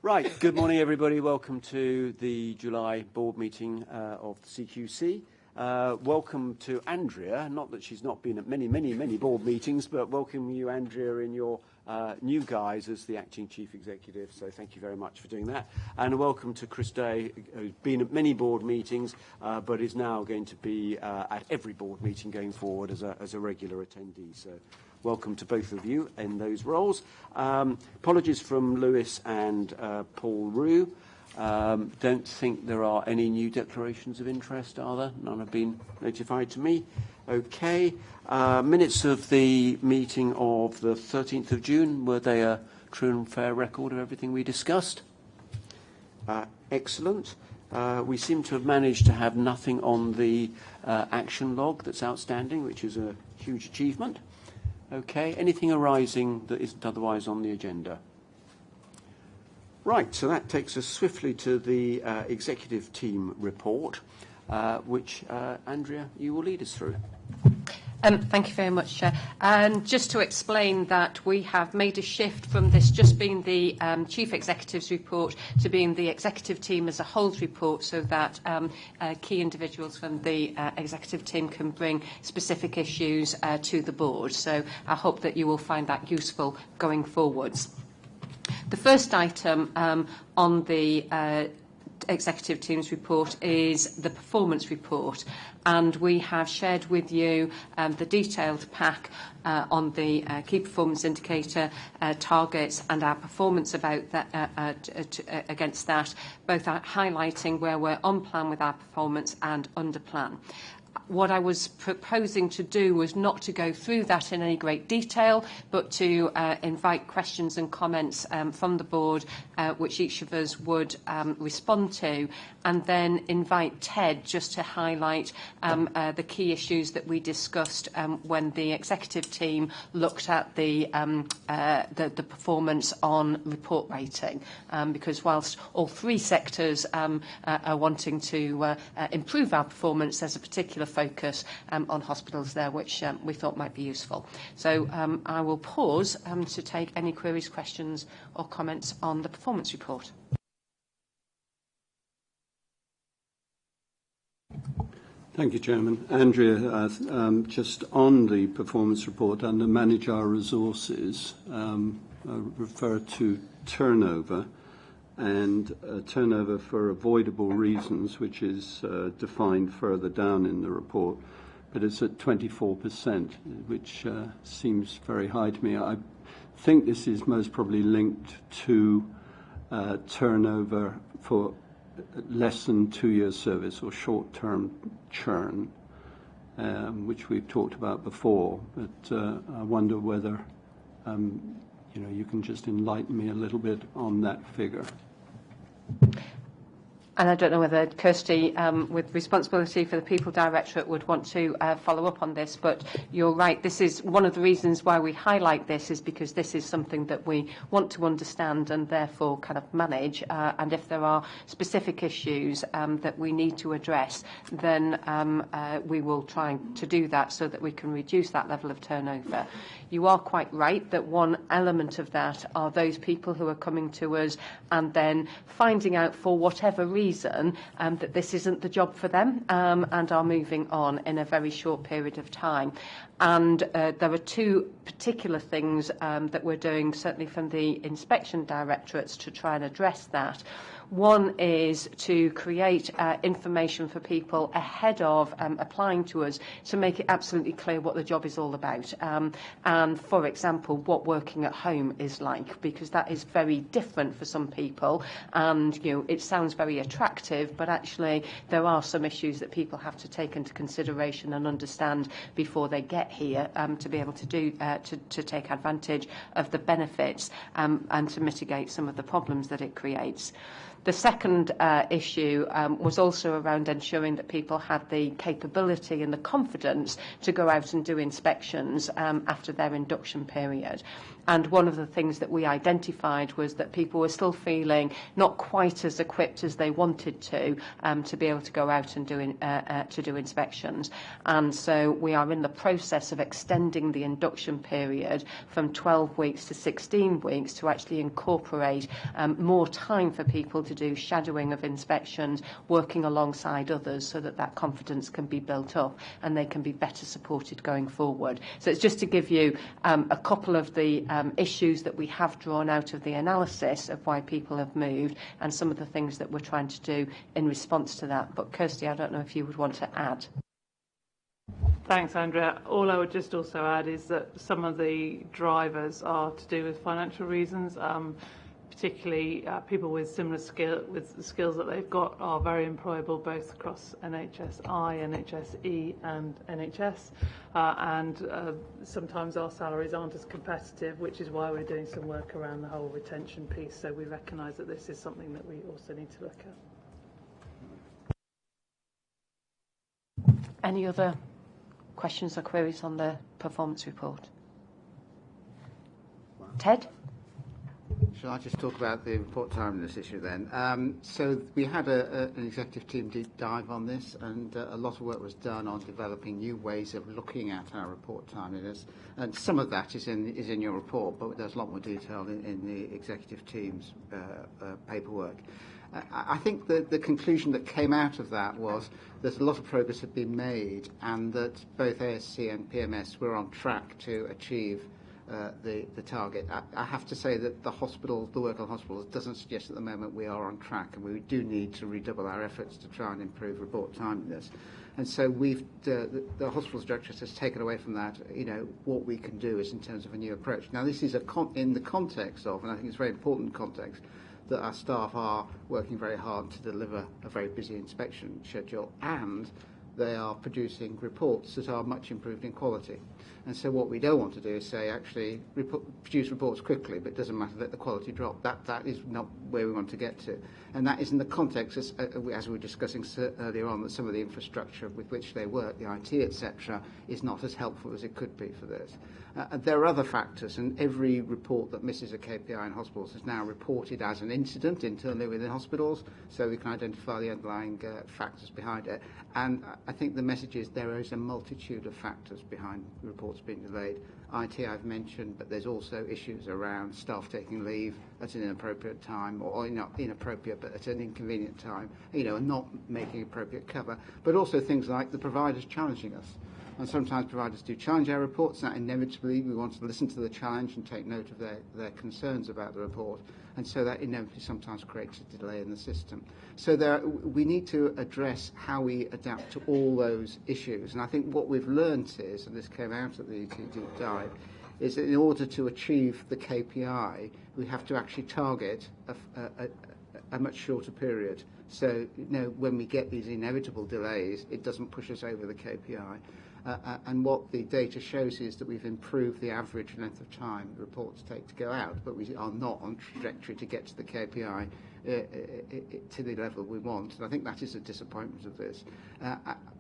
Right, good morning everybody. Welcome to the July board meeting of the CQC. Welcome to Andrea, not that she's not been at many board meetings, but welcome you, Andrea, in your new guise as the acting chief executive. So thank you very much for doing that. And welcome to Chris Day, who's been at many board meetings, but is now going to be at every board meeting going forward as a regular attendee. So welcome to both of you in those roles. Apologies from Lewis and Paul Rue. Don't think there are any new declarations of interest, are there? None have been notified to me. Okay. Minutes of the meeting of the 13th of June, were they a true and fair record of everything we discussed? Excellent. We seem to have managed to have nothing on the action log that's outstanding, which is a huge achievement. Okay. Anything arising that isn't otherwise on the agenda? Right, so that takes us swiftly to the executive team report, which, Andrea, you will lead us through. Thank you very much, Chair. And just to explain that we have made a shift from this just being the Chief Executive's report to being the executive team as a whole's report, so that key individuals from the executive team can bring specific issues to the board. So I hope that you will find that useful going forwards. The first item on the executive team's report is the performance report, and we have shared with you the detailed pack on the key performance indicator targets and our performance about that, against that, both highlighting where we're on plan with our performance and under plan. What I was proposing to do was not to go through that in any great detail, but to invite questions and comments from the board, which each of us would respond to, and then invite Ted just to highlight the key issues that we discussed when the executive team looked at the performance on report rating. Because whilst all three sectors are wanting to improve our performance, there's a particular focus on hospitals there, which we thought might be useful. So I will pause to take any queries, questions or comments on the performance report. Thank you, Chairman. Andrea, just on the performance report, under Manage Our Resources, refer to turnover, and turnover for avoidable reasons, which is defined further down in the report, but it's at 24%, which seems very high to me. I think this is most probably linked to turnover for less than 2 years service or short-term churn, which we've talked about before, but I wonder whether you can just enlighten me a little bit on that figure. And I don't know whether Kirsty, with responsibility for the People Directorate, would want to follow up on this, but you're right. This is one of the reasons why we highlight this, is because this is something that we want to understand and therefore kind of manage. And if there are specific issues that we need to address, then we will try to do that so that we can reduce that level of turnover. You are quite right that one element of that are those people who are coming to us and then finding out for whatever reason that this isn't the job for them and are moving on in a very short period of time. And there are two particular things that we're doing, certainly from the inspection directorates, to try and address that. One is to create information for people ahead of applying to us to make it absolutely clear what the job is all about. And, for example, what working at home is like, because that is very different for some people. And, it sounds very attractive, but actually there are some issues that people have to take into consideration and understand before they get here to be able to do to take advantage of the benefits and to mitigate some of the problems that it creates. The second issue was also around ensuring that people had the capability and the confidence to go out and do inspections after their induction period. And one of the things that we identified was that people were still feeling not quite as equipped as they wanted to be able to go out and do inspections. And so we are in the process of extending the induction period from 12 weeks to 16 weeks to actually incorporate more time for people to do shadowing of inspections, working alongside others, so that that confidence can be built up and they can be better supported going forward. So it's just to give you a couple of the issues that we have drawn out of the analysis of why people have moved and some of the things that we're trying to do in response to that. But Kirsty, I don't know if you would want to add. Thanks, Andrea. All I would just also add is that some of the drivers are to do with financial reasons. Particularly people with similar with the skills that they've got are very employable both across NHSI, NHSE and NHS, and sometimes our salaries aren't as competitive, which is why we're doing some work around the whole retention piece. So we recognise that this is something that we also need to look at. Any other questions or queries on the performance report? Ted? Shall I just talk about the report timeliness issue then? So we had an executive team deep dive on this, and a lot of work was done on developing new ways of looking at our report timeliness. And some of that is in your report, but there's a lot more detail in the executive team's paperwork. I think the conclusion that came out of that was that a lot of progress had been made, and that both ASC and PMS were on track to achieve the target. I have to say that the work on hospitals doesn't suggest at the moment we are on track, and we do need to redouble our efforts to try and improve report timeliness. And so the hospitals directorate has taken away from that, what we can do is in terms of a new approach. Now this is in the context of, and I think it's a very important context, that our staff are working very hard to deliver a very busy inspection schedule, and they are producing reports that are much improved in quality. And so what we don't want to do is say, actually, produce reports quickly, but it doesn't matter, let the quality drop. That is not where we want to get to. And that is in the context, as we were discussing earlier on, that some of the infrastructure with which they work, the IT, etc., is not as helpful as it could be for this. There are other factors, and every report that misses a KPI in hospitals is now reported as an incident internally within hospitals, so we can identify the underlying factors behind it. And I think the message is there is a multitude of factors behind reports being delayed. IT I've mentioned, but there's also issues around staff taking leave at an inappropriate time, or not inappropriate, but at an inconvenient time, and not making appropriate cover, but also things like the providers challenging us. And sometimes providers do challenge our reports. That inevitably we want to listen to the challenge and take note of their concerns about the report. And so that inevitably sometimes creates a delay in the system. So we need to address how we adapt to all those issues. And I think what we've learned is, and this came out at the deep dive, is that in order to achieve the KPI, we have to actually target a much shorter period. So when we get these inevitable delays, it doesn't push us over the KPI. And what the data shows is that we've improved the average length of time the reports take to go out, but we are not on trajectory to get to the KPI to the level we want. And I think that is a disappointment of this.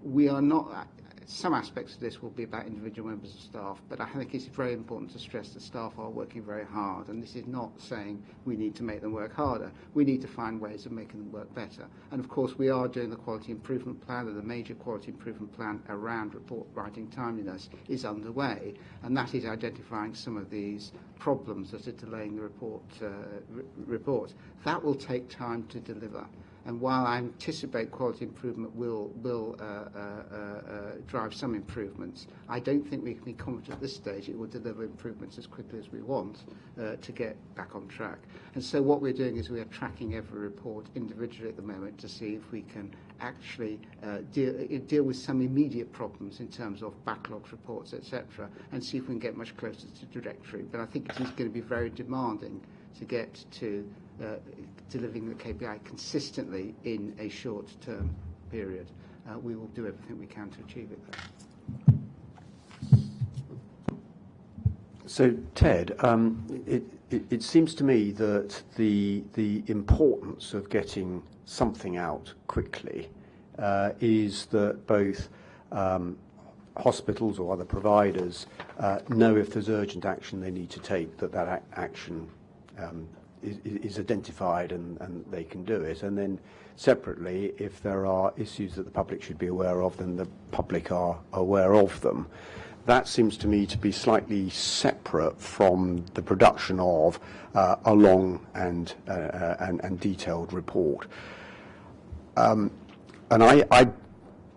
We are not. Some aspects of this will be about individual members of staff, but I think it's very important to stress that staff are working very hard, and this is not saying we need to make them work harder. We need to find ways of making them work better. And of course we are doing the quality improvement plan, and the major quality improvement plan around report writing timeliness is underway, and that is identifying some of these problems that are delaying the report. That will take time to deliver. And while I anticipate quality improvement will drive some improvements, I don't think we can be confident at this stage it will deliver improvements as quickly as we want to get back on track. And so what we're doing is we are tracking every report individually at the moment to see if we can actually deal with some immediate problems in terms of backlogged reports, etc., and see if we can get much closer to trajectory. But I think it is going to be very demanding to get to delivering the KPI consistently in a short-term period. We will do everything we can to achieve it there. So, Ted, it seems to me that the importance of getting something out quickly is that both hospitals or other providers know if there's urgent action they need to take, that action is identified and they can do it. And then separately, if there are issues that the public should be aware of, then the public are aware of them. That seems to me to be slightly separate from the production of a long and detailed report. And I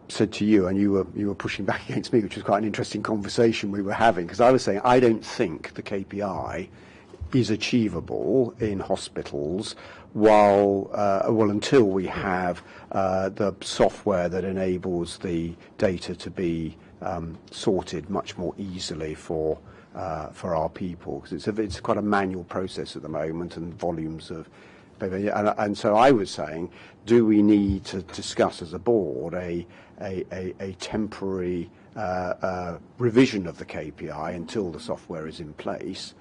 said to you, and you were pushing back against me, which was quite an interesting conversation we were having, because I was saying I don't think the KPI is achievable in hospitals until we have the software that enables the data to be sorted much more easily for our people, because it's quite a manual process at the moment, and volumes of and so I was saying, do we need to discuss as a board a temporary revision of the KPI until the software is in place,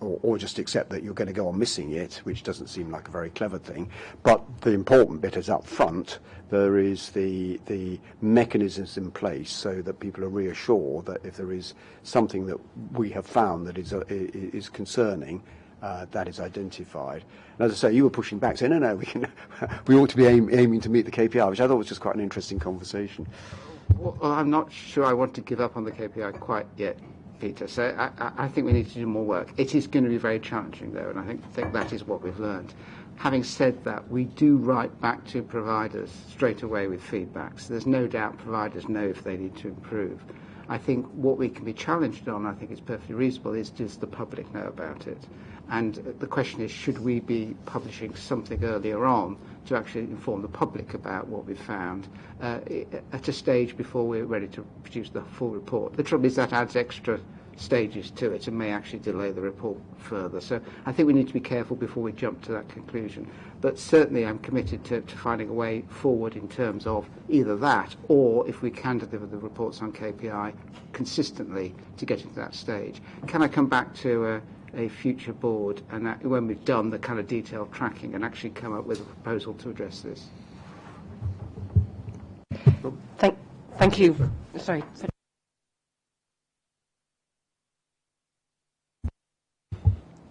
or just accept that you're going to go on missing it, which doesn't seem like a very clever thing. But the important bit is up front, there is the mechanisms in place so that people are reassured that if there is something that we have found that is concerning, that is identified. And as I say, you were pushing back, saying, no, we ought to be aiming to meet the KPI, which I thought was just quite an interesting conversation. Well, I'm not sure I want to give up on the KPI quite yet, Peter. So I think we need to do more work. It is going to be very challenging, though, and I think that is what we've learned. Having said that, we do write back to providers straight away with feedback. So there's no doubt providers know if they need to improve. I think what we can be challenged on, I think it's perfectly reasonable, is does the public know about it? And the question is, should we be publishing something earlier on to actually inform the public about what we've found at a stage before we're ready to produce the full report? The trouble is that adds extra stages to it and may actually delay the report further. So I think we need to be careful before we jump to that conclusion. But certainly I'm committed to finding a way forward in terms of either that, or if we can deliver the reports on KPI consistently to get into that stage. Can I come back to a future board, and when we've done the kind of detailed tracking, and actually come up with a proposal to address this? Thank you. Sorry.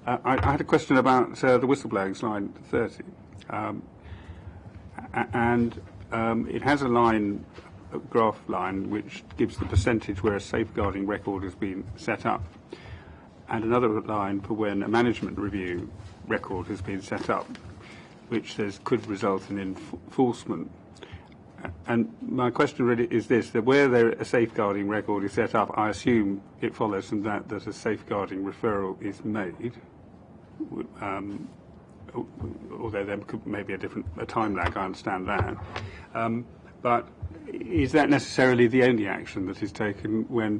I had a question about the whistleblowing, slide 30. It has a graph line, which gives the percentage where a safeguarding record has been set up, and another line for when a management review record has been set up, which says could result in enforcement. And my question really is this, that where a safeguarding record is set up, I assume it follows from that a safeguarding referral is made, although there could maybe a time lag, I understand that. But is that necessarily the only action that is taken when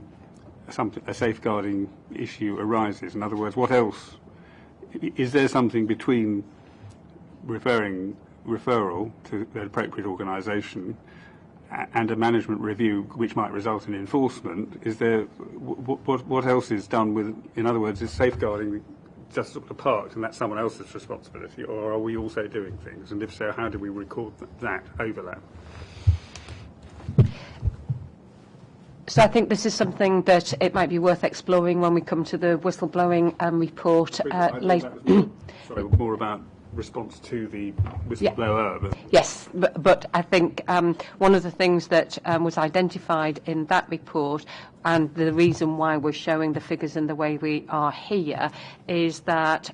a safeguarding issue arises? In other words, what else? Is there something between referral to the appropriate organisation and a management review which might result in enforcement? Is there what else is done with? In other words, is safeguarding just sort of parked and that's someone else's responsibility, or are we also doing things? And if so, how do we record that overlap? So I think this is something that it might be worth exploring when we come to the whistleblowing report later. Sorry, more about response to the whistleblower. Yeah. Yes, but I think one of the things that was identified in that report, and the reason why we're showing the figures in the way we are here, is that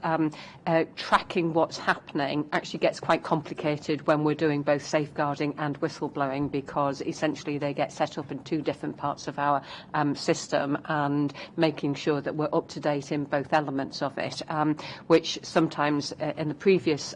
tracking what's happening actually gets quite complicated when we're doing both safeguarding and whistleblowing, because essentially they get set up in two different parts of our system, and making sure that we're up to date in both elements of it, which sometimes in the previous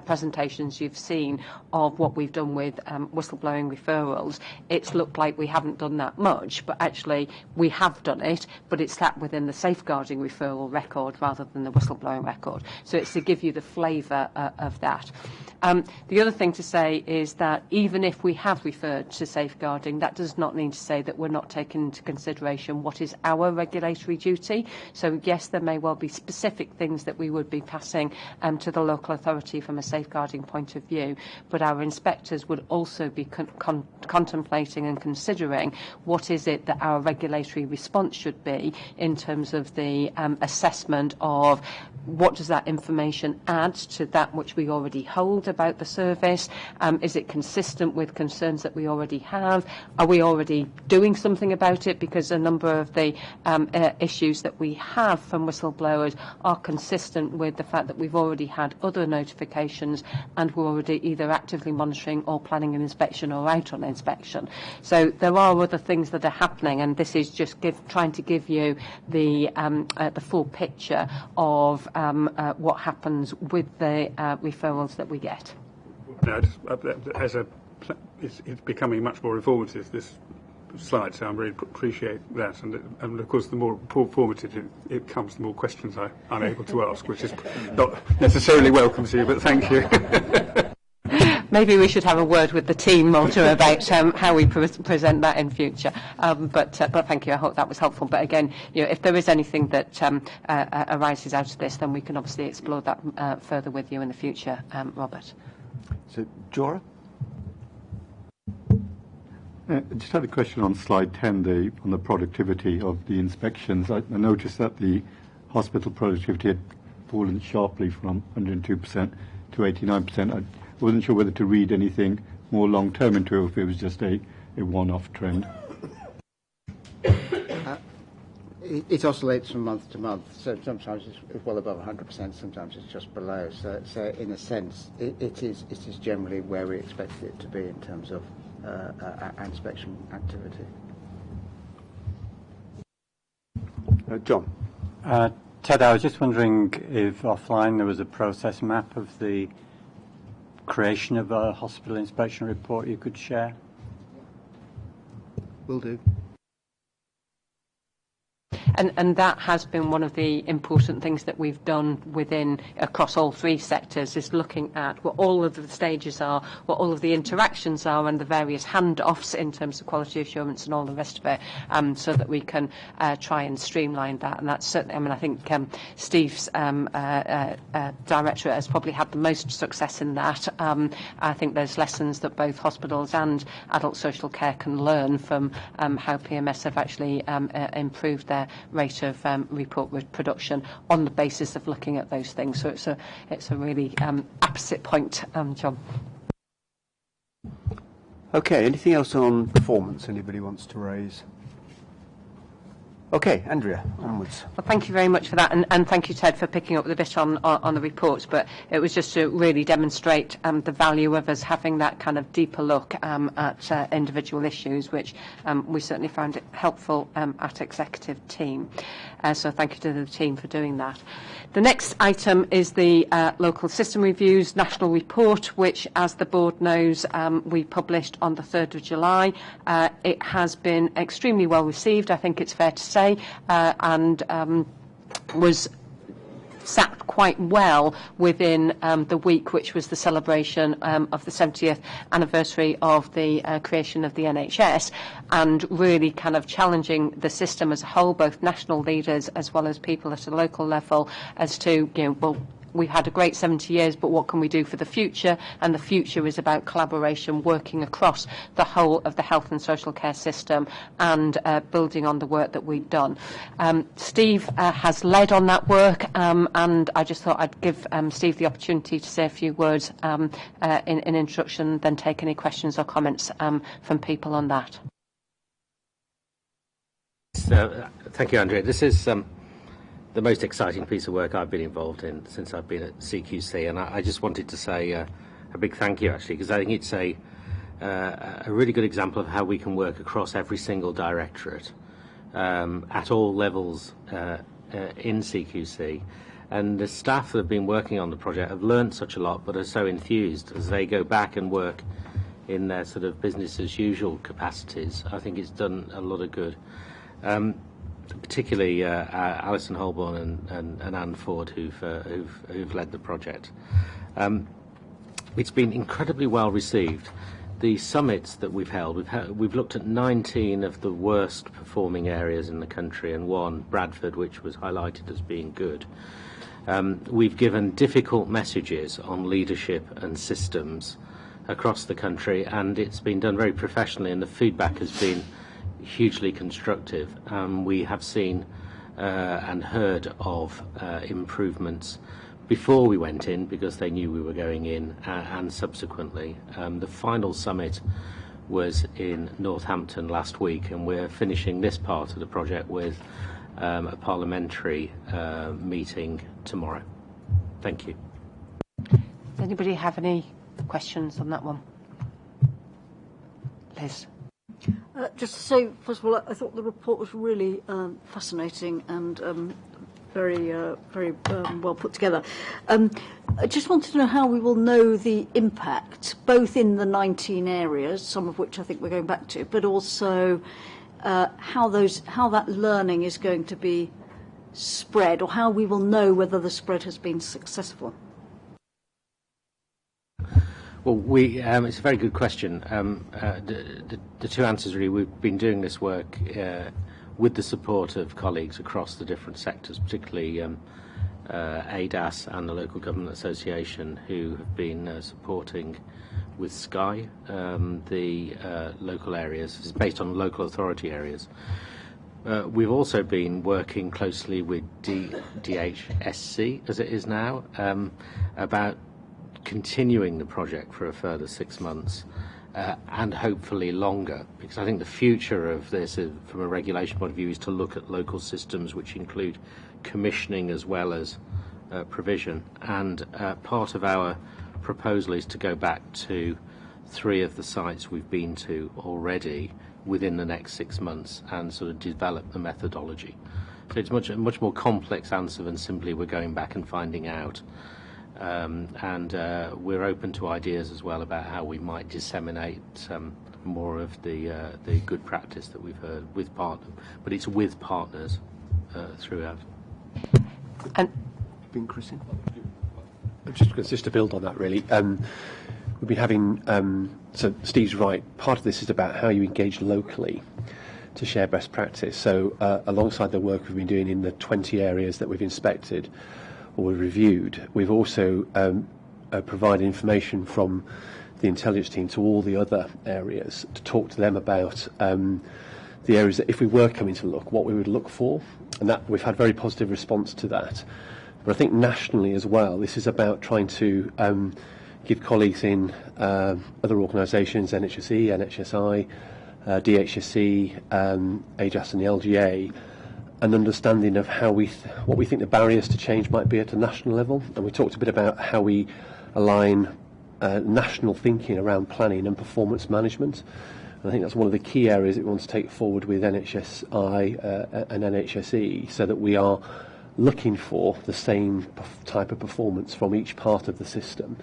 presentations you've seen of what we've done with whistleblowing referrals, it's looked like we haven't done that much, but actually we have done it, but it's sat within the safeguarding referral record rather than the whistleblowing record. So it's to give you the flavour of that. The other thing to say is that even if we have referred to safeguarding, that does not mean to say that we're not taking into consideration what is our regulatory duty. So yes, there may well be specific things that we would be passing to the local authority from a safeguarding point of view, but our inspectors would also be contemplating and considering what is it that our regulatory response should be in terms of the assessment of what does that information add to that which we already hold about the service? Is it consistent with concerns that we already have? Are we already doing something about it? Because a number of the issues that we have from whistleblowers are consistent with the fact that we've already had other notifications and we're already either actively monitoring or planning an inspection or out on inspection. So there are other things that are happening, and this is just trying to give you the full picture of what happens with the referrals that we get. No, it's becoming much more informative, this slide, so I really appreciate that. And of course, the more informative it becomes, the more questions I'm able to ask, which is not necessarily welcome to you, but thank you. Maybe we should have a word with the team, Walter, about how we present that in future. But thank you. I hope that was helpful. But again, if there is anything that arises out of this, then we can obviously explore that further with you in the future, Robert. So, Jora? I just had a question on slide 10, on the productivity of the inspections. I noticed that the hospital productivity had fallen sharply from 102% to 89%. I wasn't sure whether to read anything more long-term into it, or if it was just a one-off trend. It oscillates from month to month. So sometimes it's well above 100%, sometimes it's just below. So in a sense, it is generally where we expected it to be in terms of inspection activity. John? Ted, I was just wondering if offline there was a process map of the creation of a hospital inspection report you could share. Will do. And that has been one of the important things that we've done across all three sectors, is looking at what all of the stages are, what all of the interactions are, and the various handoffs in terms of quality assurance and all the rest of it, so that we can try and streamline that. And that's certainly, I think Steve's directorate has probably had the most success in that. I think there's lessons that both hospitals and adult social care can learn from how PMS have actually improved their rate of report production on the basis of looking at those things. So it's a really opposite point, John. Okay, anything else on performance anybody wants to raise? Okay, Andrea, onwards. Well, thank you very much for that, and thank you, Ted, for picking up the bit on the reports. But it was just to really demonstrate the value of us having that kind of deeper look at individual issues, which we certainly found it helpful at executive team. So thank you to the team for doing that. The next item is the local system reviews national report, which, as the board knows, we published on the 3rd of July. It has been extremely well received, I think it's fair to say. And was sat quite well within the week, which was the celebration of the 70th anniversary of the creation of the NHS, and really kind of challenging the system as a whole, both national leaders as well as people at a local level, as to, we've had a great 70 years, but what can we do for the future? And the future is about collaboration, working across the whole of the health and social care system, and building on the work that we've done. Steve has led on that work, and I just thought I'd give Steve the opportunity to say a few words in introduction, then take any questions or comments from people on that. Thank you, Andrea. This is the most exciting piece of work I've been involved in since I've been at CQC, and I just wanted to say a big thank you, actually, because I think it's a really good example of how we can work across every single directorate at all levels in CQC. And the staff that have been working on the project have learned such a lot, but are so enthused as they go back and work in their sort of business as usual capacities. I think it's done a lot of good. Particularly Alison Holborn and Anne Ford, who've led the project. It's been incredibly well received. The summits that we've held, we've looked at 19 of the worst performing areas in the country, and one, Bradford, which was highlighted as being good. We've given difficult messages on leadership and systems across the country, and it's been done very professionally, and the feedback has been hugely constructive. We have seen and heard of improvements before we went in, because they knew we were going in, and subsequently. The final summit was in Northampton last week, and we're finishing this part of the project with a parliamentary meeting tomorrow. Thank you. Does anybody have any questions on that one? Liz? Just to say, first of all, I thought the report was really fascinating and very well put together. I just wanted to know how we will know the impact, both in the 19 areas, some of which I think we're going back to, but also how that learning is going to be spread, or how we will know whether the spread has been successful. Well, it's a very good question. The two answers, really. We've been doing this work with the support of colleagues across the different sectors, particularly ADAS and the Local Government Association, who have been supporting with Sky the local areas. It's based on local authority areas. We've also been working closely with DHSC, as it is now, about continuing the project for a further 6 months and hopefully longer, because I think the future of this from a regulation point of view is to look at local systems which include commissioning as well as provision, and part of our proposal is to go back to 3 of the sites we've been to already within the next 6 months and sort of develop the methodology. So it's a much more complex answer than simply we're going back and finding out. And we're open to ideas as well about how we might disseminate more of the good practice that we've heard with partners, but it's with partners throughout. And Christian? Just to build on that, really. We've been having, so Steve's right, part of this is about how you engage locally to share best practice. So alongside the work we've been doing in the 20 areas that we've inspected or reviewed, we've also provided information from the intelligence team to all the other areas to talk to them about the areas that, if we were coming to look, what we would look for, and that we've had very positive response to that. But I think nationally as well, this is about trying to give colleagues in other organisations, NHSE, NHSI, DHSC, AJAS and the LGA, an understanding of how what we think the barriers to change might be at a national level. And we talked a bit about how we align national thinking around planning and performance management. And I think that's one of the key areas that we want to take forward with NHSI and NHSE, so that we are looking for the same type of performance from each part of the system,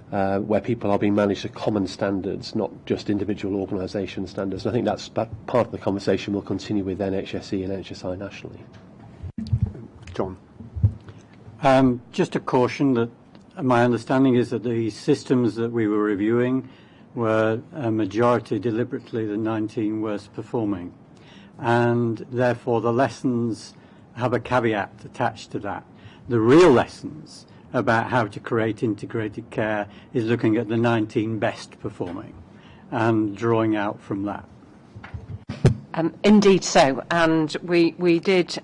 where people are being managed to common standards, not just individual organisation standards. And I think that's part of the conversation we'll continue with NHSE and NHSI nationally. John? Just a caution that my understanding is that the systems that we were reviewing were a majority deliberately the 19 worst performing, and therefore the lessons have a caveat attached to that. The real lessons about how to create integrated care is looking at the 19 best performing and drawing out from that. Indeed so, and we did.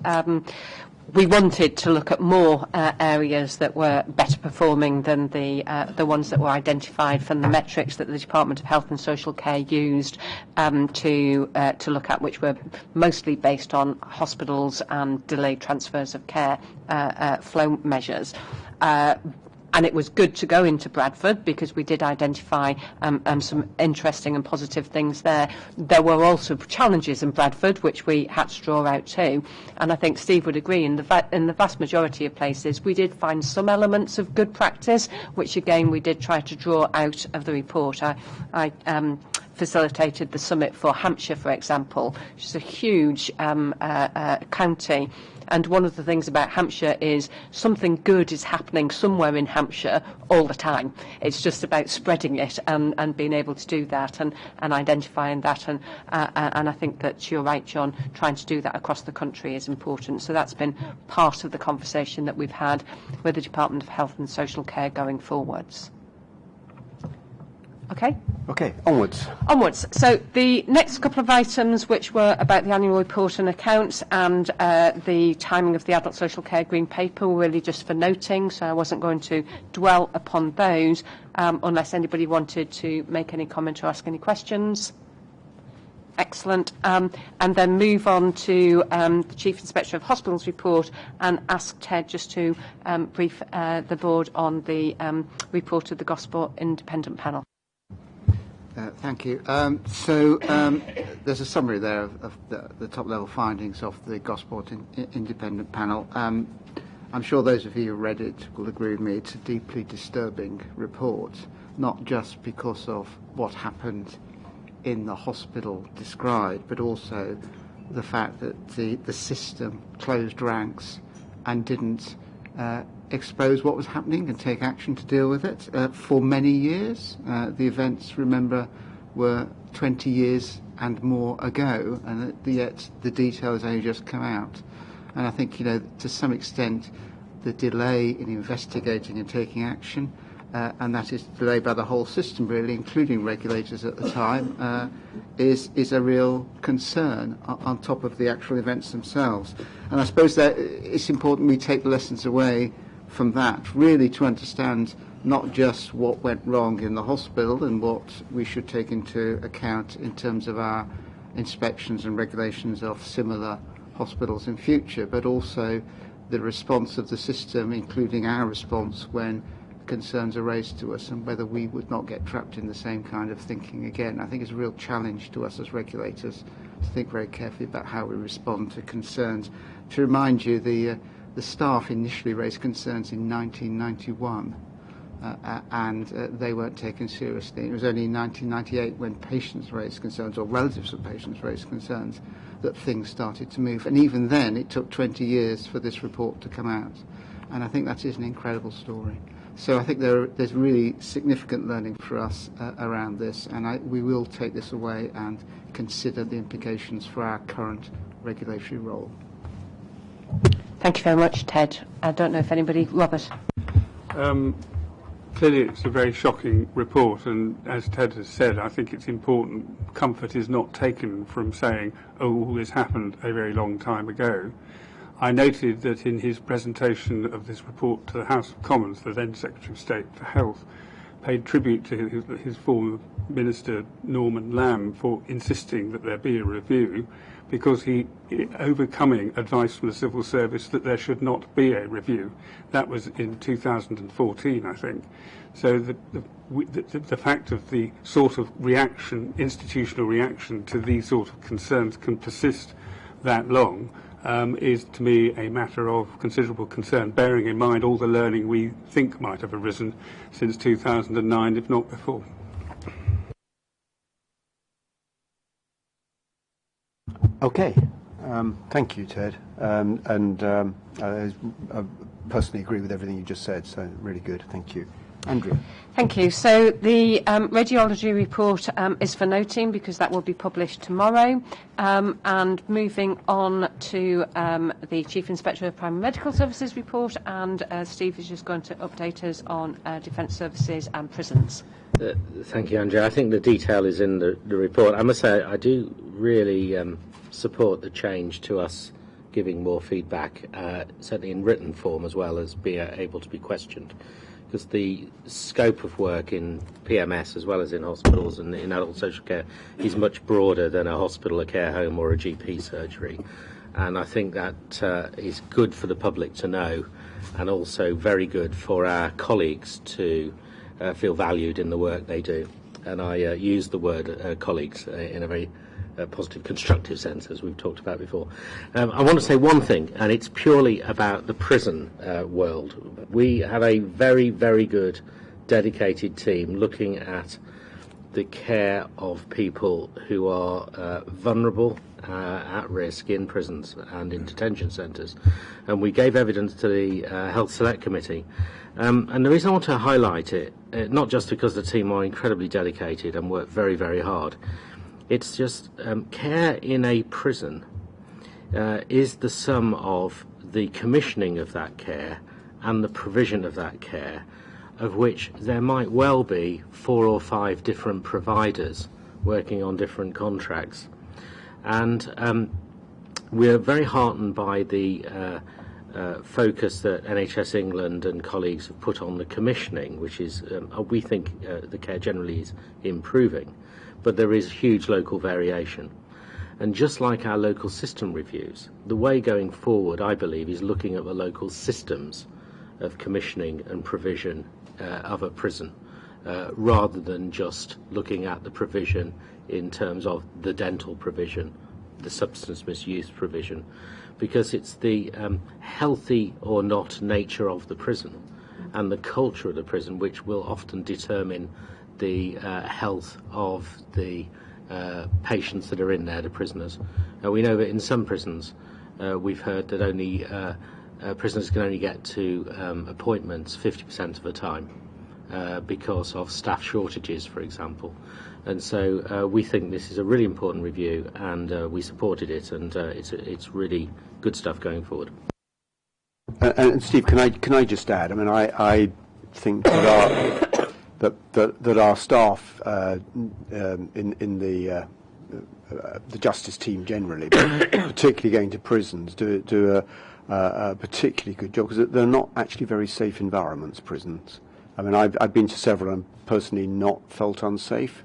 We wanted to look at more areas that were better performing than the ones that were identified from the metrics that the Department of Health and Social Care used to look at, which were mostly based on hospitals and delayed transfers of care flow measures. And it was good to go into Bradford because we did identify some interesting and positive things there. There were also challenges in Bradford which we had to draw out too. And I think Steve would agree, in the vast majority of places we did find some elements of good practice, which again we did try to draw out of the report. I facilitated the summit for Hampshire, for example, which is a huge county. And one of the things about Hampshire is something good is happening somewhere in Hampshire all the time. It's just about spreading it and being able to do that and identifying that. And I think that you're right, John, trying to do that across the country is important. So that's been part of the conversation that we've had with the Department of Health and Social Care going forwards. Okay. Okay, onwards. Onwards. So the next couple of items, which were about the annual report and accounts and the timing of the adult social care green paper, were really just for noting, so I wasn't going to dwell upon those unless anybody wanted to make any comment or ask any questions. Excellent. And then move on to the Chief Inspector of Hospitals report and ask Ted just to brief the board on the report of the Gosport independent panel. Thank you. There's a summary there of the top-level findings of the Gosport independent panel. I'm sure those of you who read it will agree with me. It's a deeply disturbing report, not just because of what happened in the hospital described, but also the fact that the system closed ranks and didn't expose what was happening and take action to deal with it for many years. The events, remember, were 20 years and more ago, and yet the detail has only just come out. And I think, to some extent, the delay in investigating and taking action, and that is delayed by the whole system, really, including regulators at the time, is a real concern on top of the actual events themselves. And I suppose that it's important we take the lessons away from that, really, to understand not just what went wrong in the hospital and what we should take into account in terms of our inspections and regulations of similar hospitals in future, but also the response of the system, including our response when concerns are raised to us, and whether we would not get trapped in the same kind of thinking again. I think it's a real challenge to us as regulators to think very carefully about how we respond to concerns. To remind you, the staff initially raised concerns in 1991, and they weren't taken seriously. It was only in 1998, when patients raised concerns, or relatives of patients raised concerns, that things started to move. And even then, it took 20 years for this report to come out. And I think that is an incredible story. So I think there's really significant learning for us around this, and we will take this away and consider the implications for our current regulatory role. Thank you very much, Ted. I don't know if anybody... Robert. Clearly it's a very shocking report, and as Ted has said, I think it's important comfort is not taken from saying, oh, all this happened a very long time ago. I noted that in his presentation of this report to the House of Commons, the then Secretary of State for Health paid tribute to his former Minister Norman Lamb for insisting that there be a review, because he overcoming advice from the civil service that there should not be a review. That was in 2014, I think. So the fact of the sort of reaction, institutional reaction to these sort of concerns can persist that long is, to me, a matter of considerable concern, bearing in mind all the learning we think might have arisen since 2009, if not before. Okay, thank you, Ted. I personally agree with everything you just said, so really good. Thank you. Andrea. Thank you. So the radiology report is for noting, because that will be published tomorrow. And moving on to the Chief Inspector of Primary Medical Services report, and Steve is just going to update us on Defence Services and prisons. Thank you, Andrea. I think the detail is in the report. I must say, I do really support the change to us giving more feedback, certainly in written form, as well as being able to be questioned. Because the scope of work in PMS, as well as in hospitals and in adult social care, is much broader than a hospital, a care home, or a GP surgery. And I think that is good for the public to know, and also very good for our colleagues to feel valued in the work they do. And I use the word colleagues in a very positive, constructive sense, as we've talked about before. I want to say one thing, and it's purely about the prison world. We have a very, very good, dedicated team looking at the care of people who are vulnerable, at risk in prisons and in detention centres. And we gave evidence to the Health Select Committee. And the reason I want to highlight it, not just because the team are incredibly dedicated and work very, very hard, it's just care in a prison is the sum of the commissioning of that care and the provision of that care of which there might well be 4 or 5 different providers working on different contracts. And we're very heartened by the focus that NHS England and colleagues have put on the commissioning, which is, we think the care generally is improving, but there is huge local variation. And just like our local system reviews, the way going forward, I believe, is looking at the local systems of commissioning and provision of a prison, rather than just looking at the provision in terms of the dental provision, the substance misuse provision, because it's the healthy or not nature of the prison and the culture of the prison which will often determine the health of the patients that are in there, the prisoners. We know that in some prisons, we've heard that only prisoners can only get to appointments 50% of the time because of staff shortages, for example. And so we think this is a really important review, and we supported it, and it's really good stuff going forward. And Steve, can I just add? I mean, I think that our staff in the justice team generally, but particularly going to prisons, do a particularly good job, because they're not actually very safe environments, prisons. I mean, I've been to several and personally not felt unsafe,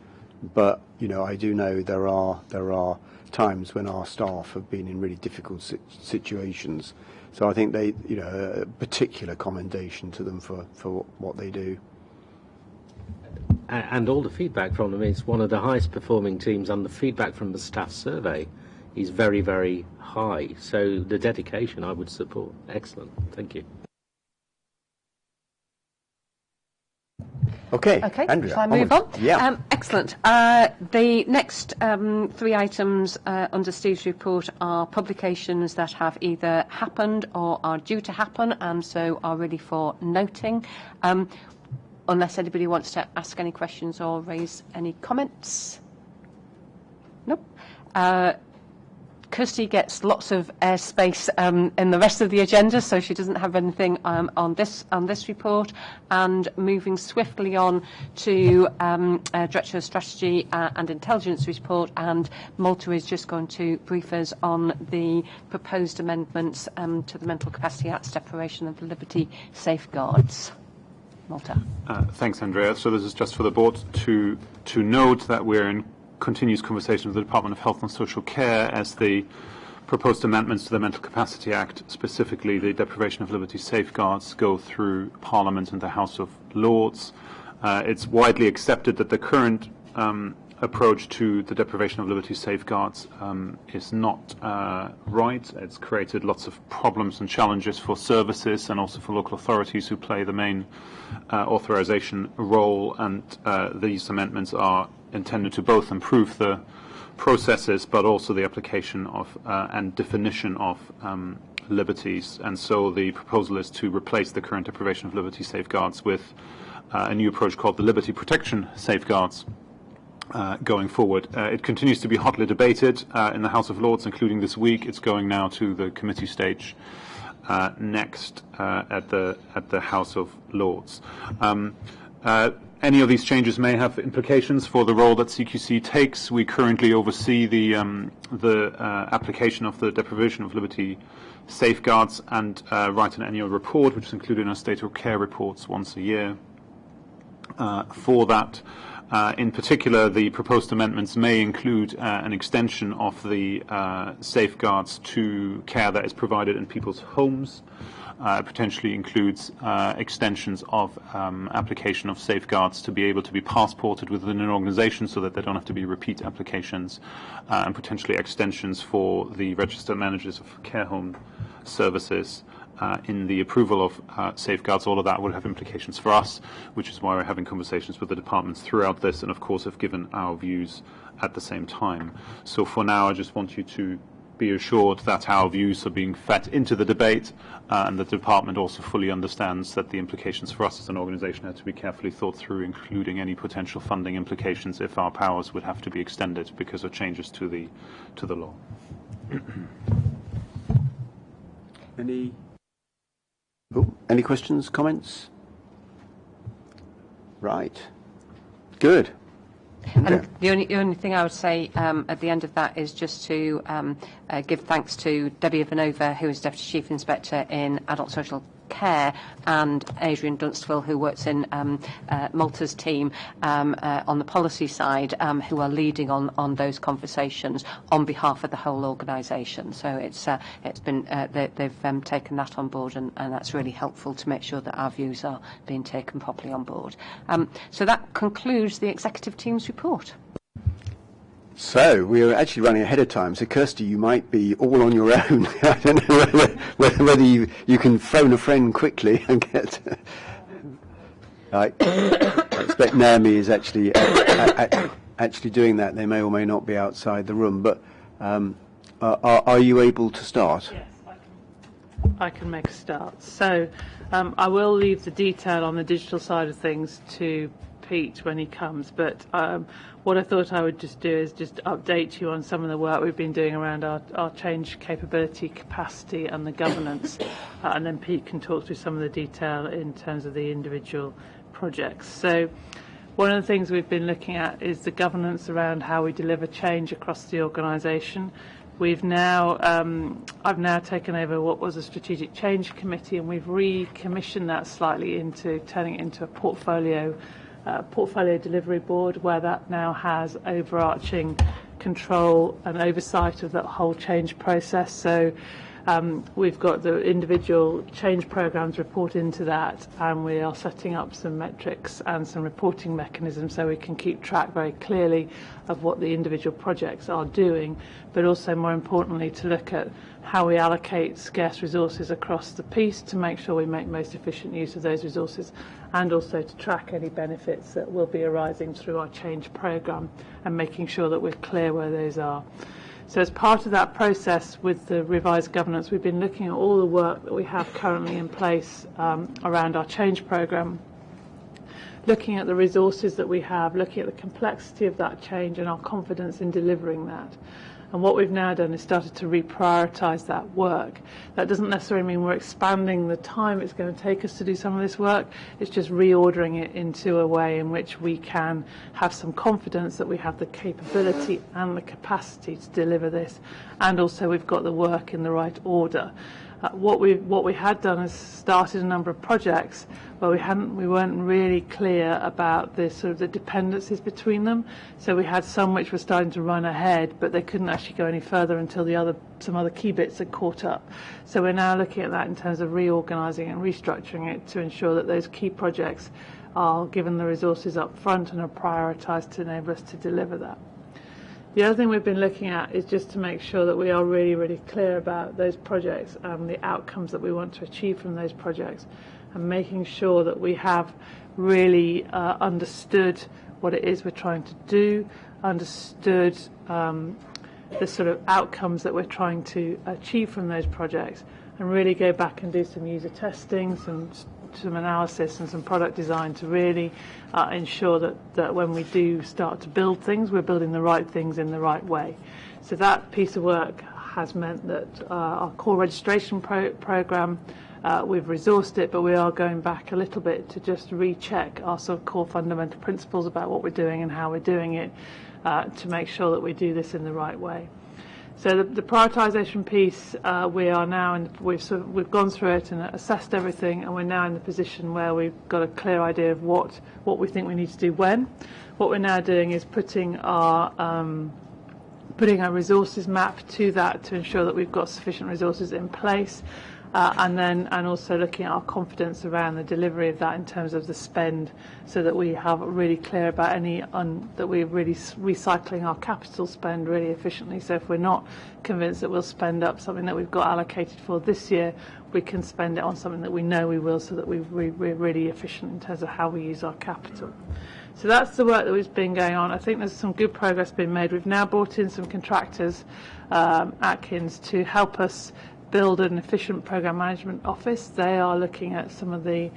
but I do know there are times when our staff have been in really difficult situations. So I think they, a particular commendation to them for what they do. And all the feedback from them is one of the highest performing teams, and the feedback from the staff survey is very, very high. So the dedication I would support. Excellent. Thank you. Okay, Andrea. Shall I move on? Yeah. Excellent. The next 3 items under Steve's report are publications that have either happened or are due to happen, and so are ready for noting. Unless anybody wants to ask any questions or raise any comments. Nope. Kirsty gets lots of airspace in the rest of the agenda, so she doesn't have anything on this report. And moving swiftly on to Director of Strategy and Intelligence report, and Malta is just going to brief us on the proposed amendments to the Mental Capacity Act, Deprivation of Liberty Safeguards. Malta. Thanks, Andrea. So this is just for the board to note that we're in continuous conversation with the Department of Health and Social Care as the proposed amendments to the Mental Capacity Act, specifically the Deprivation of Liberty Safeguards, go through Parliament and the House of Lords. It's widely accepted that the current approach to the Deprivation of Liberty Safeguards is not right. It's created lots of problems and challenges for services and also for local authorities who play the main authorization role, and these amendments are intended to both improve the processes but also the application of and definition of liberties. And so the proposal is to replace the current Deprivation of Liberty Safeguards with a new approach called the Liberty Protection Safeguards going forward. It continues to be hotly debated in the House of Lords, including this week. It's going now to the committee stage next at the House of Lords. Any of these changes may have implications for the role that CQC takes. We currently oversee the application of the Deprivation of Liberty Safeguards and write an annual report, which is included in our state of care reports once a year. For that, in particular, the proposed amendments may include an extension of the safeguards to care that is provided in people's homes. Potentially includes extensions of application of safeguards to be able to be passported within an organisation so that they don't have to be repeat applications, and potentially extensions for the registered managers of care home services in the approval of safeguards. All of that will have implications for us, which is why we're having conversations with the departments throughout this, and of course have given our views at the same time. So for now, I just want you to be assured that our views are being fed into the debate, and the department also fully understands that the implications for us as an organisation have to be carefully thought through, including any potential funding implications if our powers would have to be extended because of changes to the law. Any questions, comments? Right. Good. And the only thing I would say at the end of that is just to give thanks to Debbie Ivanova, who is Deputy Chief Inspector in Adult Social Care, and Adrian Dunstable, who works in Malta's team on the policy side, who are leading on those conversations on behalf of the whole organisation. So it's been they've taken that on board, and that's really helpful to make sure that our views are being taken properly on board. So that concludes the executive team's report. So we're actually running ahead of time. So Kirsty, you might be all on your own. I don't know whether you can phone a friend quickly and get. I expect Naomi is actually doing that. They may or may not be outside the room. But are you able to start? Yes, I can make a start. So I will leave the detail on the digital side of things to Pete when he comes, but what I thought I would just do is just update you on some of the work we've been doing around our change capability, capacity and the governance, and then Pete can talk through some of the detail in terms of the individual projects. So one of the things we've been looking at is the governance around how we deliver change across the organisation. We've now, I've now taken over what was a strategic change committee, and we've recommissioned that slightly into turning it into a portfolio delivery board, where that now has overarching control and oversight of that whole change process. So we've got the individual change programs report into that, and we are setting up some metrics and some reporting mechanisms so we can keep track very clearly of what the individual projects are doing, but also more importantly to look at how we allocate scarce resources across the piece to make sure we make most efficient use of those resources, and also to track any benefits that will be arising through our change programme and making sure that we're clear where those are. So as part of that process with the revised governance, we've been looking at all the work that we have currently in place around our change programme, looking at the resources that we have, looking at the complexity of that change and our confidence in delivering that. And what we've now done is started to reprioritise that work. That doesn't necessarily mean we're expanding the time it's going to take us to do some of this work. It's just reordering it into a way in which we can have some confidence that we have the capability and the capacity to deliver this. And also we've got the work in the right order. What we had done is started a number of projects where we weren't really clear about the sort of the dependencies between them. So we had some which were starting to run ahead, but they couldn't actually go any further until some other key bits had caught up. So we're now looking at that in terms of reorganising and restructuring it to ensure that those key projects are given the resources up front and are prioritised to enable us to deliver that. The other thing we've been looking at is just to make sure that we are really, really clear about those projects and the outcomes that we want to achieve from those projects, and making sure that we have really understood what it is we're trying to do, understood the sort of outcomes that we're trying to achieve from those projects, and really go back and do some user testing, some analysis and some product design to really ensure that when we do start to build things, we're building the right things in the right way. So that piece of work has meant that our core registration programme, we've resourced it, but we are going back a little bit to just recheck our sort of core fundamental principles about what we're doing and how we're doing it to make sure that we do this in the right way. So the prioritisation piece, we are now we've gone through it and assessed everything, and we're now in the position where we've got a clear idea of what we think we need to do when. What we're now doing is putting our resources map to that to ensure that we've got sufficient resources in place. And also looking at our confidence around the delivery of that in terms of the spend, so that we have really clear about that we're really recycling our capital spend really efficiently. So if we're not convinced that we'll spend up something that we've got allocated for this year, we can spend it on something that we know we will, so that we're really efficient in terms of how we use our capital. So that's the work that has been going on. I think there's some good progress being made. We've now brought in some contractors, Atkins, to help us build an efficient programme management office. They are looking at some of the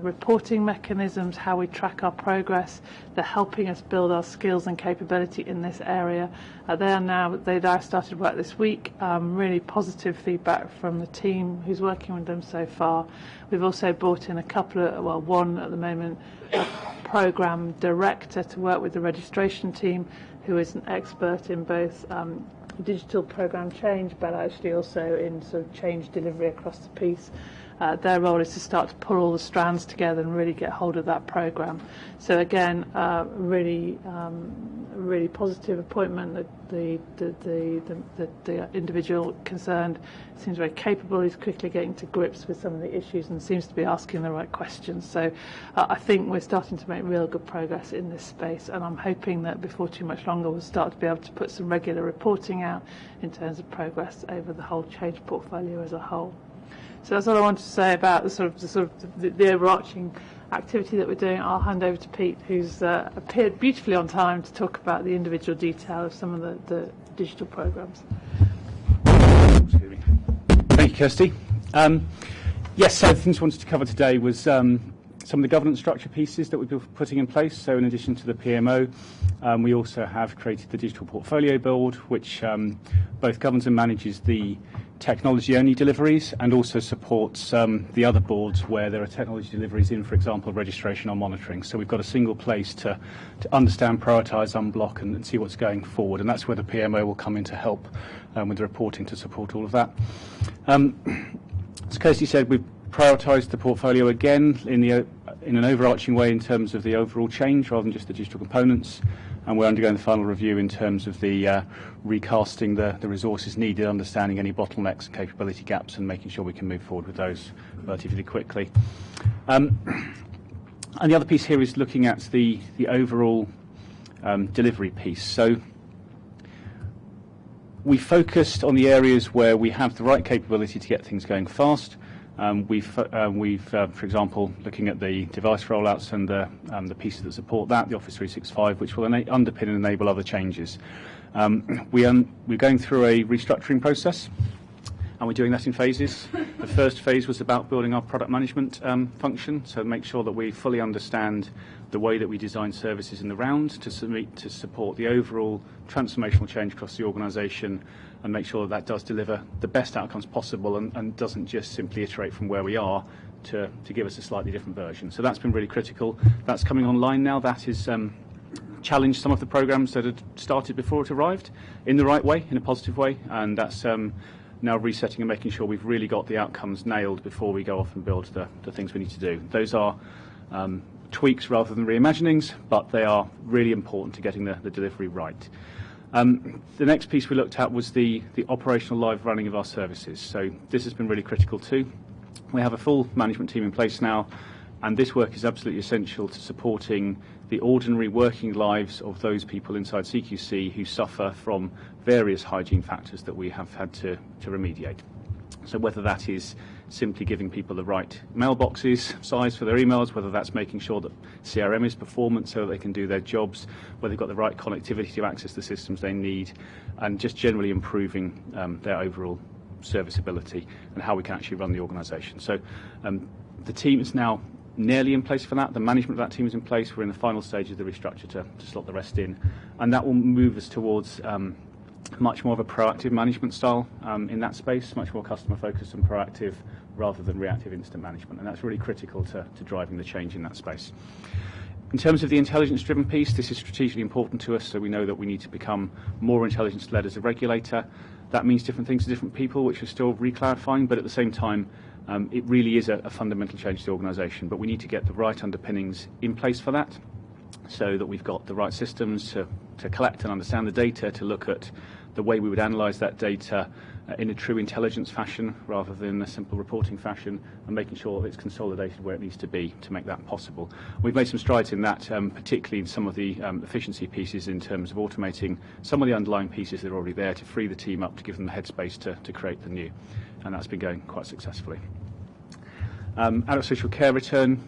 reporting mechanisms, how we track our progress. They're helping us build our skills and capability in this area. They now started work this week. Really positive feedback from the team who's working with them so far. We've also brought in one at the moment, a programme director to work with the registration team, who is an expert in both digital programme change, but actually also in sort of change delivery across the piece. Their role is to start to pull all the strands together and really get hold of that programme. So again, really positive appointment. The individual concerned seems very capable. He's quickly getting to grips with some of the issues and seems to be asking the right questions. So I think we're starting to make real good progress in this space, and I'm hoping that before too much longer we'll start to be able to put some regular reporting out in terms of progress over the whole change portfolio as a whole. So that's all I wanted to say about the overarching activity that we're doing. I'll hand over to Pete, who's appeared beautifully on time to talk about the individual detail of some of the digital programmes. Thank you, Kirsty. Yes, so the things I wanted to cover today was some of the governance structure pieces that we've been putting in place. So in addition to the PMO, we also have created the Digital Portfolio Board, which both governs and manages the technology-only deliveries and also supports the other boards where there are technology deliveries in, for example, registration or monitoring. So we've got a single place to understand, prioritise, unblock and see what's going forward. And that's where the PMO will come in to help with the reporting to support all of that. As Kirsty said, we've prioritised the portfolio again in an overarching way in terms of the overall change rather than just the digital components. And we're undergoing the final review in terms of the recasting the resources needed, understanding any bottlenecks and capability gaps and making sure we can move forward with those relatively quickly. And the other piece here is looking at the overall delivery piece. So we focused on the areas where we have the right capability to get things going fast. We've for example, looking at the device rollouts and the pieces that support that, the Office 365, which will underpin and enable other changes. We're going through a restructuring process, and we're doing that in phases. The first phase was about building our product management function, so make sure that we fully understand the way that we design services in the round to support the overall transformational change across the organisation and make sure that does deliver the best outcomes possible and doesn't just simply iterate from where we are to give us a slightly different version. So that's been really critical. That's coming online now. That is challenged some of the programmes that had started before it arrived in the right way, in a positive way, and that's now resetting and making sure we've really got the outcomes nailed before we go off and build the things we need to do. Those are tweaks rather than reimaginings, but they are really important to getting the delivery right. The next piece we looked at was the operational live running of our services. So this has been really critical too. We have a full management team in place now, and this work is absolutely essential to supporting the ordinary working lives of those people inside CQC who suffer from various hygiene factors that we have had to remediate. So whether that is simply giving people the right mailboxes size for their emails, whether that's making sure that CRM is performant so that they can do their jobs, whether they've got the right connectivity to access the systems they need, and just generally improving their overall serviceability and how we can actually run the organisation. So the team is now nearly in place for that. The management of that team is in place. We're in the final stage of the restructure to slot the rest in, and that will move us towards much more of a proactive management style in that space, much more customer focused and proactive rather than reactive instant management, and that's really critical to driving the change in that space. In terms of the intelligence-driven piece, this is strategically important to us, so we know that we need to become more intelligence-led as a regulator. That means different things to different people, which we're still re-clarifying, but at the same time, it really is a fundamental change to the organisation, but we need to get the right underpinnings in place for that, so that we've got the right systems to collect and understand the data, to look at the way we would analyse that data in a true intelligence fashion rather than a simple reporting fashion, and making sure that it's consolidated where it needs to be to make that possible. We've made some strides in that, particularly in some of the efficiency pieces in terms of automating some of the underlying pieces that are already there to free the team up, to give them the headspace to create the new, and that's been going quite successfully. Adult social care return,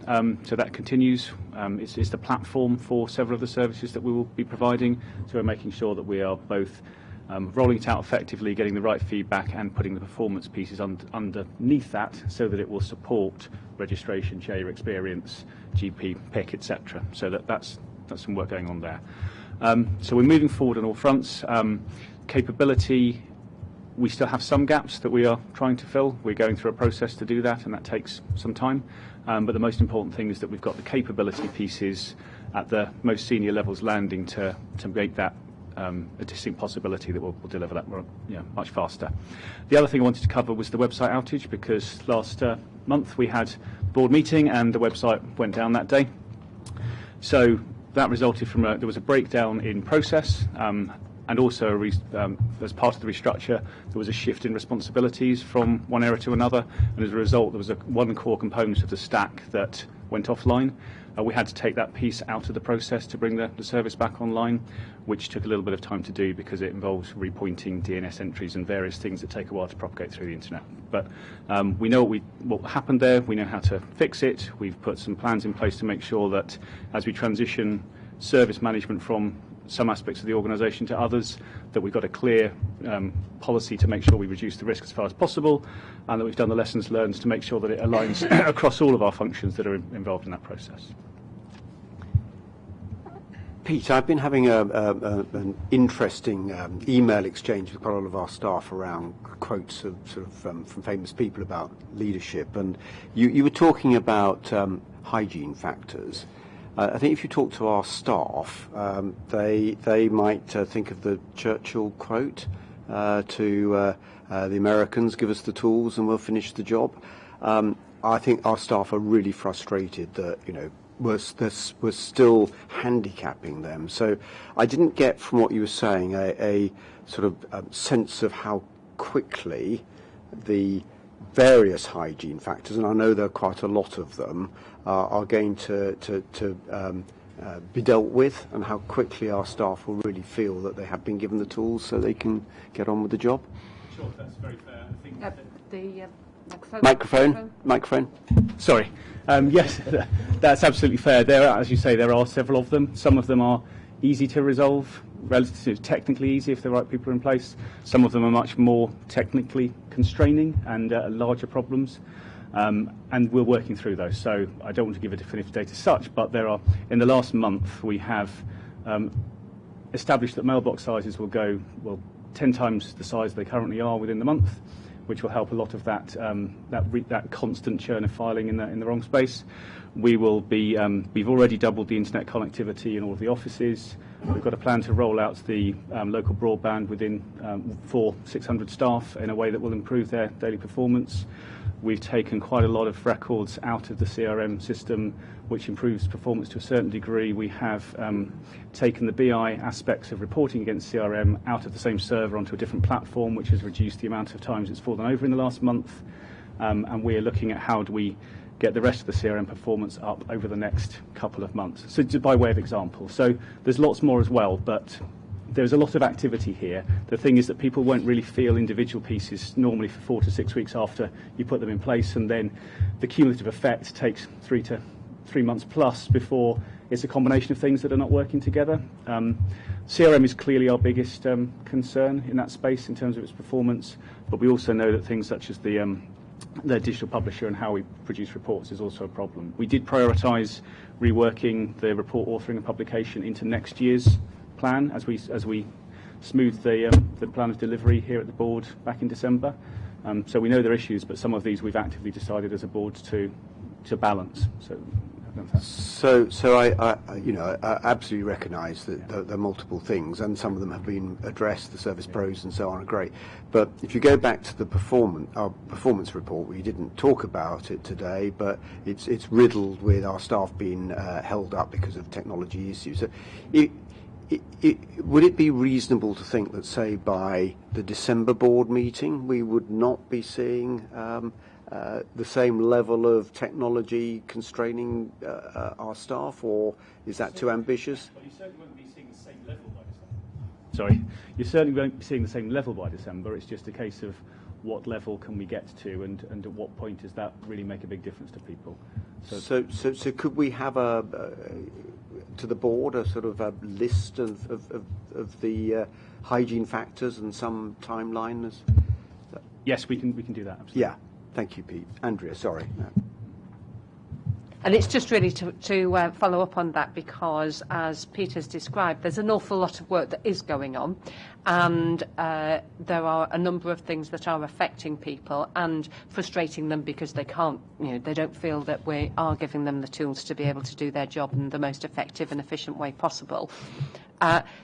so that continues. It's the platform for several of the services that we will be providing, so we're making sure that we are both rolling it out effectively, getting the right feedback, and putting the performance pieces underneath that so that it will support registration, share your experience, GP, PIC, etc. So that's some work going on there. So we're moving forward on all fronts. Capability, we still have some gaps that we are trying to fill. We're going through a process to do that, and that takes some time. But the most important thing is that we've got the capability pieces at the most senior levels landing to make that a distinct possibility that we'll deliver that much faster. The other thing I wanted to cover was the website outage, because last month we had board meeting and the website went down that day. So that resulted from there was a breakdown in process, and also as part of the restructure there was a shift in responsibilities from one area to another, and as a result there was one core component of the stack that went offline. We had to take that piece out of the process to bring the service back online, which took a little bit of time to do because it involves repointing DNS entries and various things that take a while to propagate through the internet. But we know what happened there, we know how to fix it, we've put some plans in place to make sure that as we transition service management from some aspects of the organisation to others, that we've got a clear policy to make sure we reduce the risk as far as possible, and that we've done the lessons learned to make sure that it aligns across all of our functions that are involved in that process. Pete, I've been having an interesting email exchange with quite a lot of our staff around quotes of from famous people about leadership, and you were talking about hygiene factors. I think if you talk to our staff, they might think of the Churchill quote to the Americans, give us the tools and we'll finish the job. I think our staff are really frustrated that, we're still handicapping them. So I didn't get from what you were saying a sort of sense of how quickly the various hygiene factors, and I know there are quite a lot of them, are going to be dealt with, and how quickly our staff will really feel that they have been given the tools so they can get on with the job. Sure, that's very fair. I think Microphone. Sorry. Yes, that's absolutely fair. As you say, there are several of them. Some of them are easy to resolve, relatively technically easy if the right people are in place. Some of them are much more technically constraining and larger problems. And we're working through those. So I don't want to give a definitive date as such, but in the last month, we have established that mailbox sizes will go, 10 times the size they currently are within the month, which will help a lot of that constant churn of filing in the wrong space. We will be, we've already doubled the internet connectivity in all of the offices. We've got a plan to roll out the local broadband within for 600 staff in a way that will improve their daily performance. We've taken quite a lot of records out of the CRM system, which improves performance to a certain degree. We have taken the BI aspects of reporting against CRM out of the same server onto a different platform, which has reduced the amount of times it's fallen over in the last month. And we're looking at how do we get the rest of the CRM performance up over the next couple of months. So by way of example. So there's lots more as well, but there's a lot of activity here. The thing is that people won't really feel individual pieces normally for 4 to 6 weeks after you put them in place, and then the cumulative effect takes 3 months plus before it's a combination of things that are not working together. CRM is clearly our biggest concern in that space in terms of its performance, but we also know that things such as the digital publisher and how we produce reports is also a problem. We did prioritise reworking the report authoring and publication into next year's plan as we smooth the plan of delivery here at the board back in December. So we know there are issues, but some of these we've actively decided as a board to balance. So I absolutely recognise that there are multiple things, and some of them have been addressed. The service pros and so on are great, but if you go back to the performance report, we didn't talk about it today, but it's riddled with our staff being held up because of technology issues. So would it be reasonable to think that, say, by the December board meeting, we would not be seeing the same level of technology constraining our staff, or is that too ambitious? Well, you certainly won't be seeing the same level by December. Sorry, you certainly won't be seeing the same level by December. It's just a case of what level can we get to, and at what point does that really make a big difference to people? So could we have to the board a sort of a list of the hygiene factors and some timeline? Yes, we can do that. Absolutely. Yeah. Thank you, Pete. Andrea, sorry. And it's just really to follow up on that, because, as Peter's described, there's an awful lot of work that is going on, and there are a number of things that are affecting people and frustrating them because they can't, they don't feel that we are giving them the tools to be able to do their job in the most effective and efficient way possible.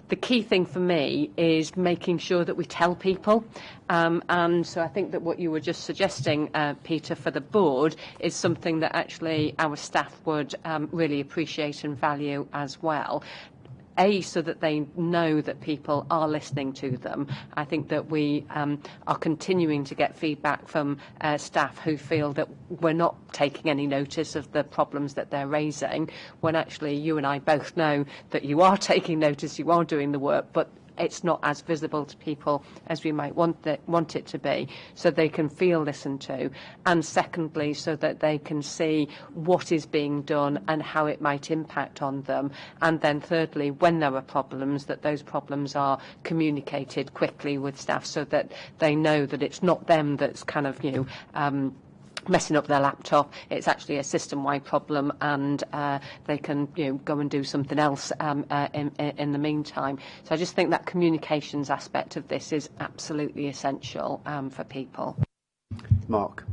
The key thing for me is making sure that we tell people, and so I think that what you were just suggesting, Peter, for the board is something that actually our staff would really appreciate and value as well. So that they know that people are listening to them. I think that we are continuing to get feedback from staff who feel that we're not taking any notice of the problems that they're raising, when actually you and I both know that you are taking notice, you are doing the work, but it's not as visible to people as we might want it to be, so they can feel listened to. And secondly, so that they can see what is being done and how it might impact on them. And then thirdly, when there are problems, that those problems are communicated quickly with staff, so that they know that it's not them that's kind of, messing up their laptop. It's actually a system-wide problem, and they can go and do something else in the meantime. So I just think that communications aspect of this is absolutely essential for people. Mark,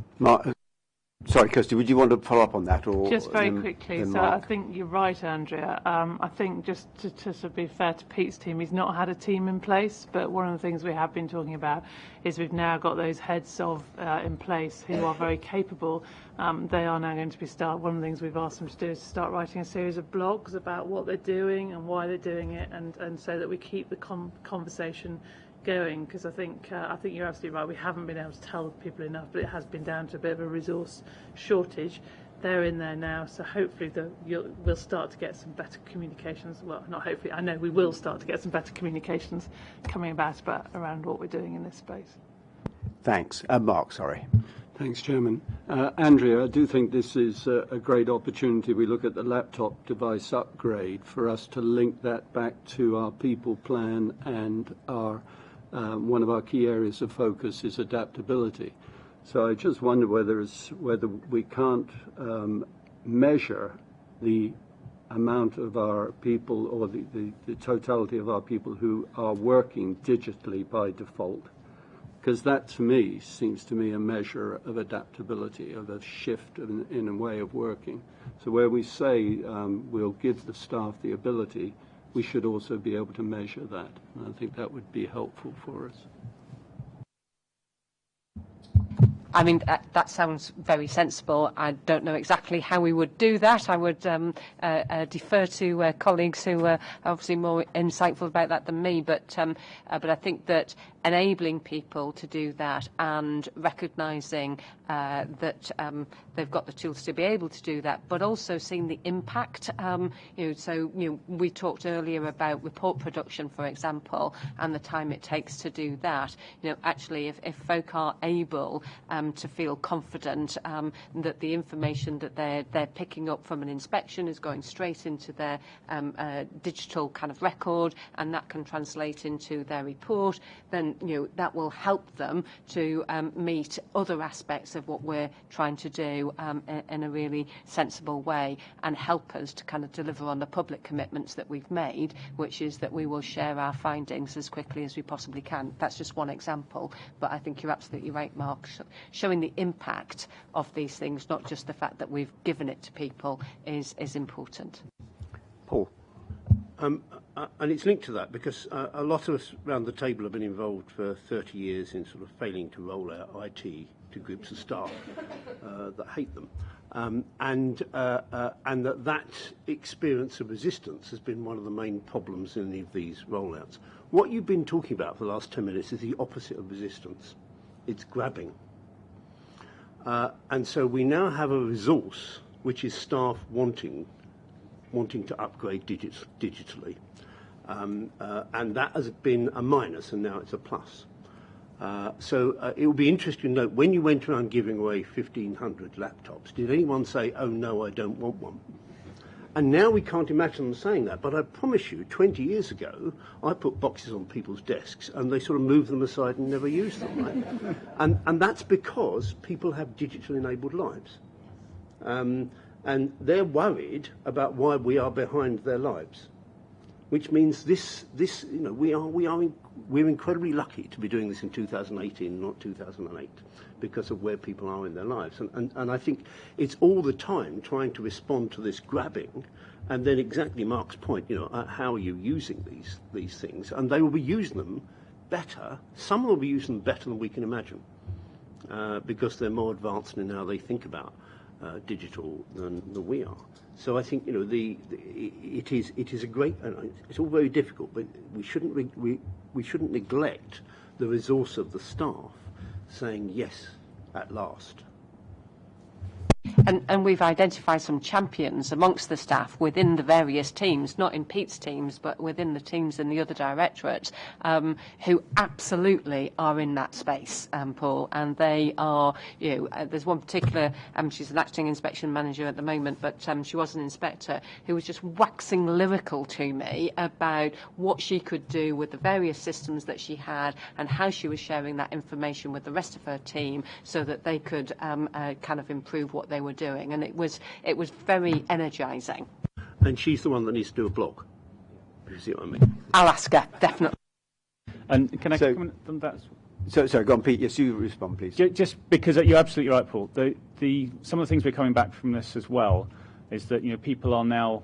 sorry, Kirsty, would you want to follow up on that? Or just very quickly, so Mark? I think you're right, Andrea. I think just to be fair to Pete's team, he's not had a team in place, but one of the things we have been talking about is we've now got those heads of in place who are very capable. They are now going to be one of the things we've asked them to do is to start writing a series of blogs about what they're doing and why they're doing it, and so that we keep the conversation going, because I think you're absolutely right. We haven't been able to tell people enough, but it has been down to a bit of a resource shortage. They're in there now, so hopefully we'll start to get some better communications. Well, not hopefully, I know we will start to get some better communications coming about around what we're doing in this space. Thanks. Mark, sorry. Thanks, Chairman. Andrea, I do think this is a great opportunity. We look at the laptop device upgrade for us to link that back to our people plan, and our one of our key areas of focus is adaptability. So I just wonder whether we can't measure the amount of our people, or the totality of our people who are working digitally by default, because that to me seems to me a measure of adaptability, of a shift in a way of working. So where we say we'll give the staff the ability, we should also be able to measure that. And I think that would be helpful for us. I mean, that sounds very sensible. I don't know exactly how we would do that. I would defer to colleagues who are obviously more insightful about that than me. But I think that enabling people to do that and recognising that they've got the tools to be able to do that, but also seeing the impact. We talked earlier about report production, for example, and the time it takes to do that. Actually, if folk are able to feel confident that the information that they're picking up from an inspection is going straight into their digital kind of record, and that can translate into their report, then that will help them to meet other aspects of what we're trying to do in a really sensible way, and help us to kind of deliver on the public commitments that we've made, which is that we will share our findings as quickly as we possibly can. That's just one example, but I think you're absolutely right, Mark. Showing the impact of these things, not just the fact that we've given it to people, is important. Paul. And it's linked to that, because a lot of us around the table have been involved for 30 years in sort of failing to roll out IT to groups of staff that hate them. And that experience of resistance has been one of the main problems in any of these rollouts. What you've been talking about for the last 10 minutes is the opposite of resistance. It's grabbing. And so we now have a resource which is staff wanting to upgrade digitally. And that has been a minus, and now it's a plus. So it will be interesting to note, when you went around giving away 1,500 laptops, did anyone say, oh no, I don't want one? And now we can't imagine them saying that. But I promise you, 20 years ago, I put boxes on people's desks and they sort of moved them aside and never used them. Right? And that's because people have digitally enabled lives. And they're worried about why we are behind their lives, which means we're incredibly lucky to be doing this in 2018, not 2008, because of where people are in their lives. And I think it's all the time trying to respond to this grabbing, and then exactly Mark's point, how are you using these things? And they will be using them better. Some will be using them better than we can imagine, because they're more advanced in how they think about digital than we are. So I think it is a great. It's all very difficult, but we shouldn't neglect the resource of the staff saying yes at last. And we've identified some champions amongst the staff within the various teams, not in Pete's teams, but within the teams in the other directorates, who absolutely are in that space, Paul. And they are, there's one particular, she's an acting inspection manager at the moment, but she was an inspector who was just waxing lyrical to me about what she could do with the various systems that she had and how she was sharing that information with the rest of her team so that they could kind of improve what they were doing, and it was very energising. And she's the one that needs to do a blog. You see what I mean? I'll ask her, definitely. And can I comment on that? Sorry, go on, Pete. Yes, you respond, please. Just because you're absolutely right, Paul. Some of the things we're coming back from this as well is that people are now.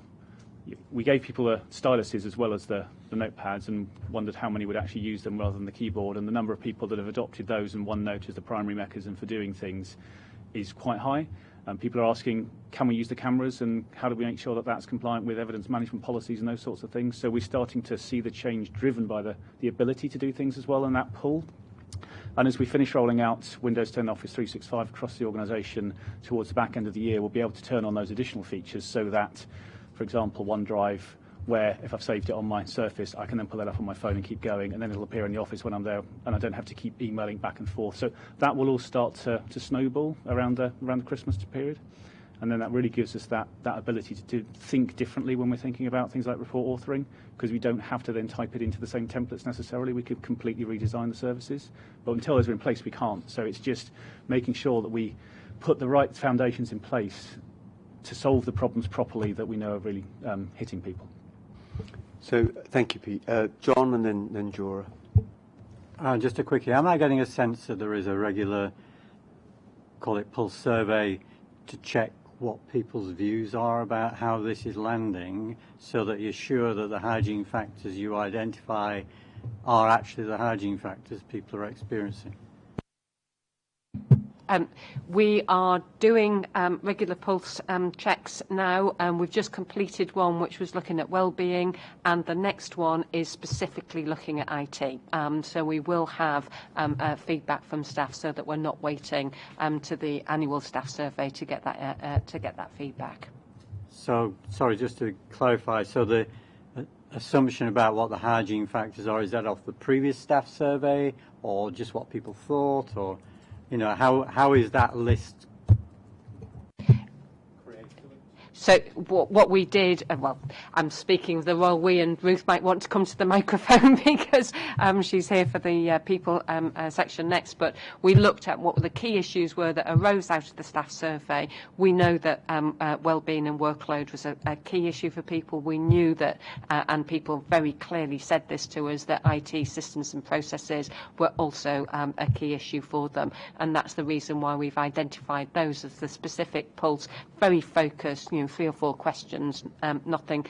We gave people the styluses as well as the notepads and wondered how many would actually use them rather than the keyboard, and the number of people that have adopted those and OneNote as the primary mechanism for doing things is quite high. People are asking, can we use the cameras, and how do we make sure that that's compliant with evidence management policies and those sorts of things? So we're starting to see the change driven by the ability to do things as well, and that pull. And as we finish rolling out Windows 10 Office 365 across the organisation towards the back end of the year, we'll be able to turn on those additional features so that, for example, OneDrive, where if I've saved it on my Surface, I can then pull that up on my phone and keep going, and then it'll appear in the office when I'm there, and I don't have to keep emailing back and forth. So that will all start to snowball around the Christmas period, and then that really gives us that ability to think differently when we're thinking about things like report authoring, because we don't have to then type it into the same templates necessarily. We could completely redesign the services, but until those are in place, we can't. So it's just making sure that we put the right foundations in place to solve the problems properly that we know are really hitting people. So thank you, Pete. John, and then Jora. Just a quickie, am I getting a sense that there is a regular, call it pulse survey, to check what people's views are about how this is landing, so that you're sure that the hygiene factors you identify are actually the hygiene factors people are experiencing? We are doing regular pulse checks now, and we've just completed one which was looking at well-being, and the next one is specifically looking at IT. So we will have feedback from staff, so that we're not waiting to the annual staff survey to get that feedback. So, sorry, just to clarify, so the assumption about what the hygiene factors are, is that off the previous staff survey, or just what people thought, or how is that list? So what we did, well, I'm speaking of the role we, and Ruth might want to come to the microphone because she's here for the people section next, but we looked at what the key issues were that arose out of the staff survey. We know that well-being and workload was a key issue for people. We knew that, and people very clearly said this to us, that IT systems and processes were also a key issue for them, and that's the reason why we've identified those as the specific pulse, very focused, 3 or 4 questions, nothing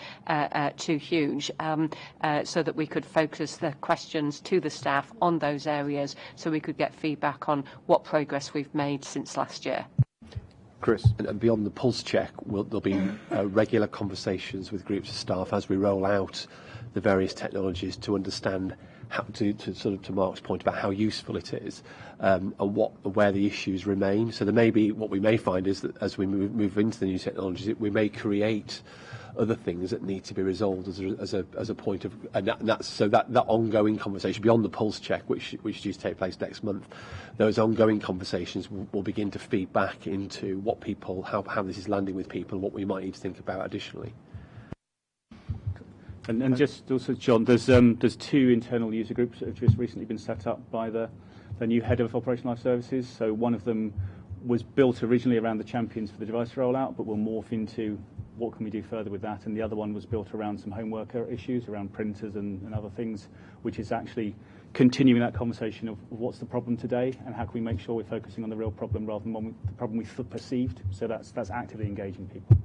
too huge, so that we could focus the questions to the staff on those areas, so we could get feedback on what progress we've made since last year. Chris, and beyond the pulse check, there'll be regular conversations with groups of staff as we roll out the various technologies to understand how to Mark's point about how useful it is, and where the issues remain. So what we may find is that as we move into the new technologies, we may create other things that need to be resolved as a point of, and that ongoing conversation beyond the pulse check, which is due to take place next month. Those ongoing conversations will begin to feed back into what people, how this is landing with people, and what we might need to think about additionally. And just also, John, there's 2 internal user groups that have just recently been set up by the new head of Operational Life Services. So one of them was built originally around the champions for the device rollout, but will morph into what can we do further with that. And the other one was built around some home worker issues, around printers and other things, which is actually continuing that conversation of what's the problem today and how can we make sure we're focusing on the real problem rather than the problem we perceived. So that's actively engaging people.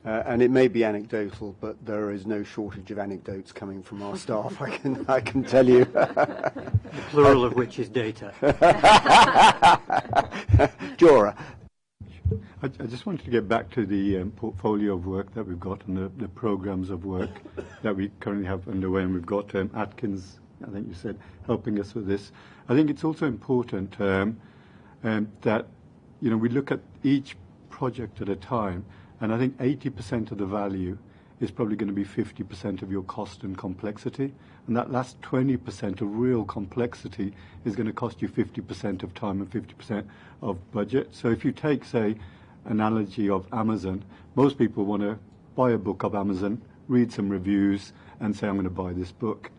And it may be anecdotal, but there is no shortage of anecdotes coming from our staff. I can tell you. The plural of which is data. Jora. I just wanted to get back to the portfolio of work that we've got and the programs of work that we currently have underway. And we've got Atkins, I think you said, helping us with this. I think it's also important that we look at each project at a time. And I think 80% of the value is probably going to be 50% of your cost and complexity. And that last 20% of real complexity is going to cost you 50% of time and 50% of budget. So if you take, say, analogy of Amazon, most people want to buy a book of Amazon, read some reviews, and say, I'm going to buy this book.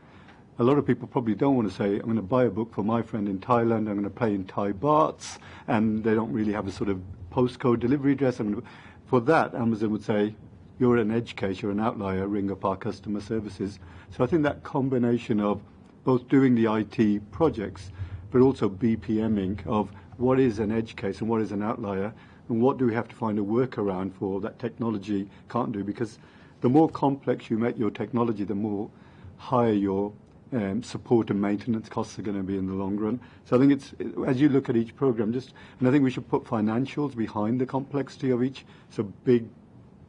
A lot of people probably don't want to say, I'm going to buy a book for my friend in Thailand, I'm going to pay in Thai bahts, and they don't really have a sort of postcode delivery address. For that, Amazon would say, you're an edge case, you're an outlier, ring up our customer services. So I think that combination of both doing the IT projects, but also BPMing of what is an edge case and what is an outlier, and what do we have to find a workaround for that technology can't do. Because the more complex you make your technology, the more higher your support and maintenance costs are going to be in the long run. So I think it's, as you look at each program, and I think we should put financials behind the complexity of each. So big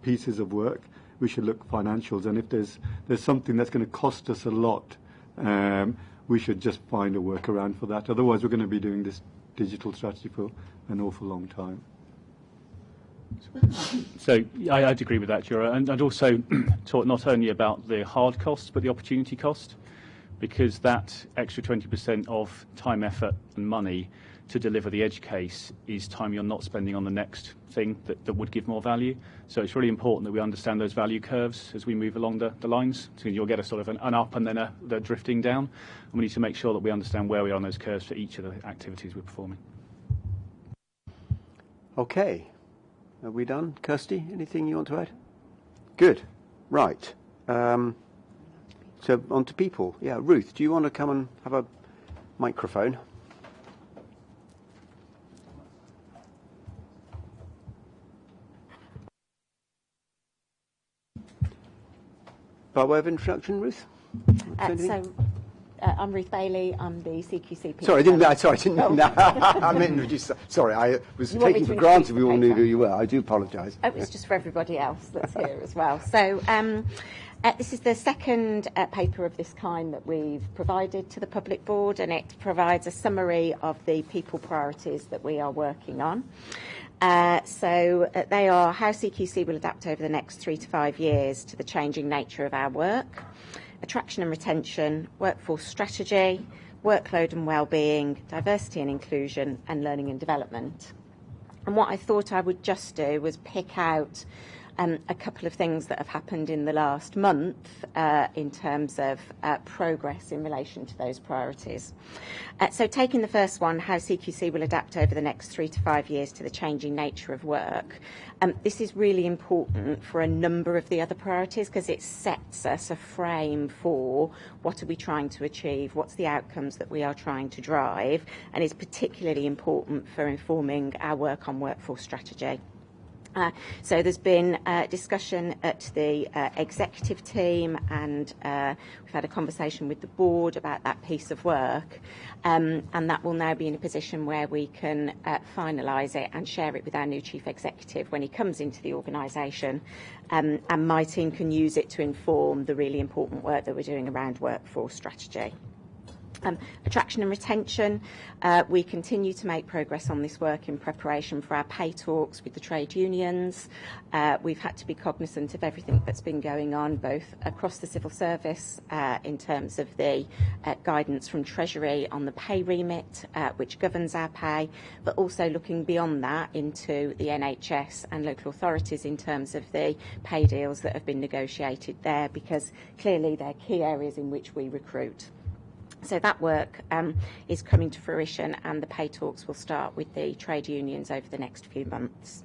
pieces of work, we should look financials. And if there's something that's going to cost us a lot, we should just find a workaround for that. Otherwise, we're going to be doing this digital strategy for an awful long time. So I'd agree with that, Jura. And I'd also talk not only about the hard costs, but the opportunity cost. Because that extra 20% of time, effort and money to deliver the edge case is time you're not spending on the next thing that would give more value. So it's really important that we understand those value curves as we move along the lines. So you'll get a sort of an up and then the drifting down. And we need to make sure that we understand where we are on those curves for each of the activities we're performing. Okay. Are we done? Kirsty, anything you want to add? Good. Right. So on to people. Yeah, Ruth, do you want to come and have a microphone? By way of introduction, Ruth? I'm Ruth Bailey. I'm the CQC. Sorry, I didn't. No, I meant introduce. Sorry, I was taking for granted we all knew who you were. I do apologise. Oh, it's just for everybody else that's here as well. So. This is the second paper of this kind that we've provided to the public board, and it provides a summary of the people priorities that we are working on. So they are how CQC will adapt over the next 3 to 5 years to the changing nature of our work, attraction and retention, workforce strategy, workload and wellbeing, diversity and inclusion, and learning and development. And what I thought I would just do was pick out a couple of things that have happened in the last month in terms of progress in relation to those priorities. So taking the first one, how CQC will adapt over the next 3 to 5 years to the changing nature of work. This is really important for a number of the other priorities because it sets us a frame for what are we trying to achieve, what's the outcomes that we are trying to drive, and is particularly important for informing our work on workforce strategy. So there's been discussion at the executive team, and we've had a conversation with the board about that piece of work, and that will now be in a position where we can finalise it and share it with our new chief executive when he comes into the organisation, and my team can use it to inform the really important work that we're doing around workforce strategy. Attraction and retention, we continue to make progress on this work in preparation for our pay talks with the trade unions. We've had to be cognizant of everything that's been going on, both across the civil service in terms of the guidance from Treasury on the pay remit, which governs our pay, but also looking beyond that into the NHS and local authorities in terms of the pay deals that have been negotiated there, because clearly they're key areas in which we recruit. So that work is coming to fruition, and the pay talks will start with the trade unions over the next few months.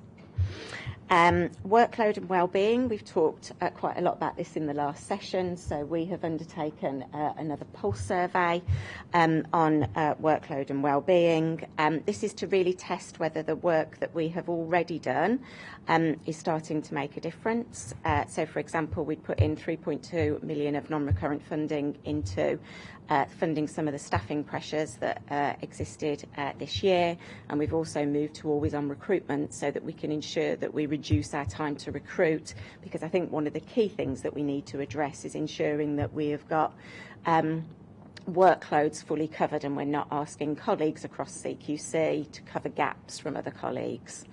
Workload and wellbeing, we've talked quite a lot about this in the last session, so we have undertaken another pulse survey on workload and wellbeing. This is to really test whether the work that we have already done is starting to make a difference. So for example, we'd put in 3.2 million of non-recurrent funding into funding some of the staffing pressures that existed this year, and we've also moved to always on recruitment so that we can ensure that we reduce our time to recruit, because I think one of the key things that we need to address is ensuring that we have got workloads fully covered and we're not asking colleagues across CQC to cover gaps from other colleagues.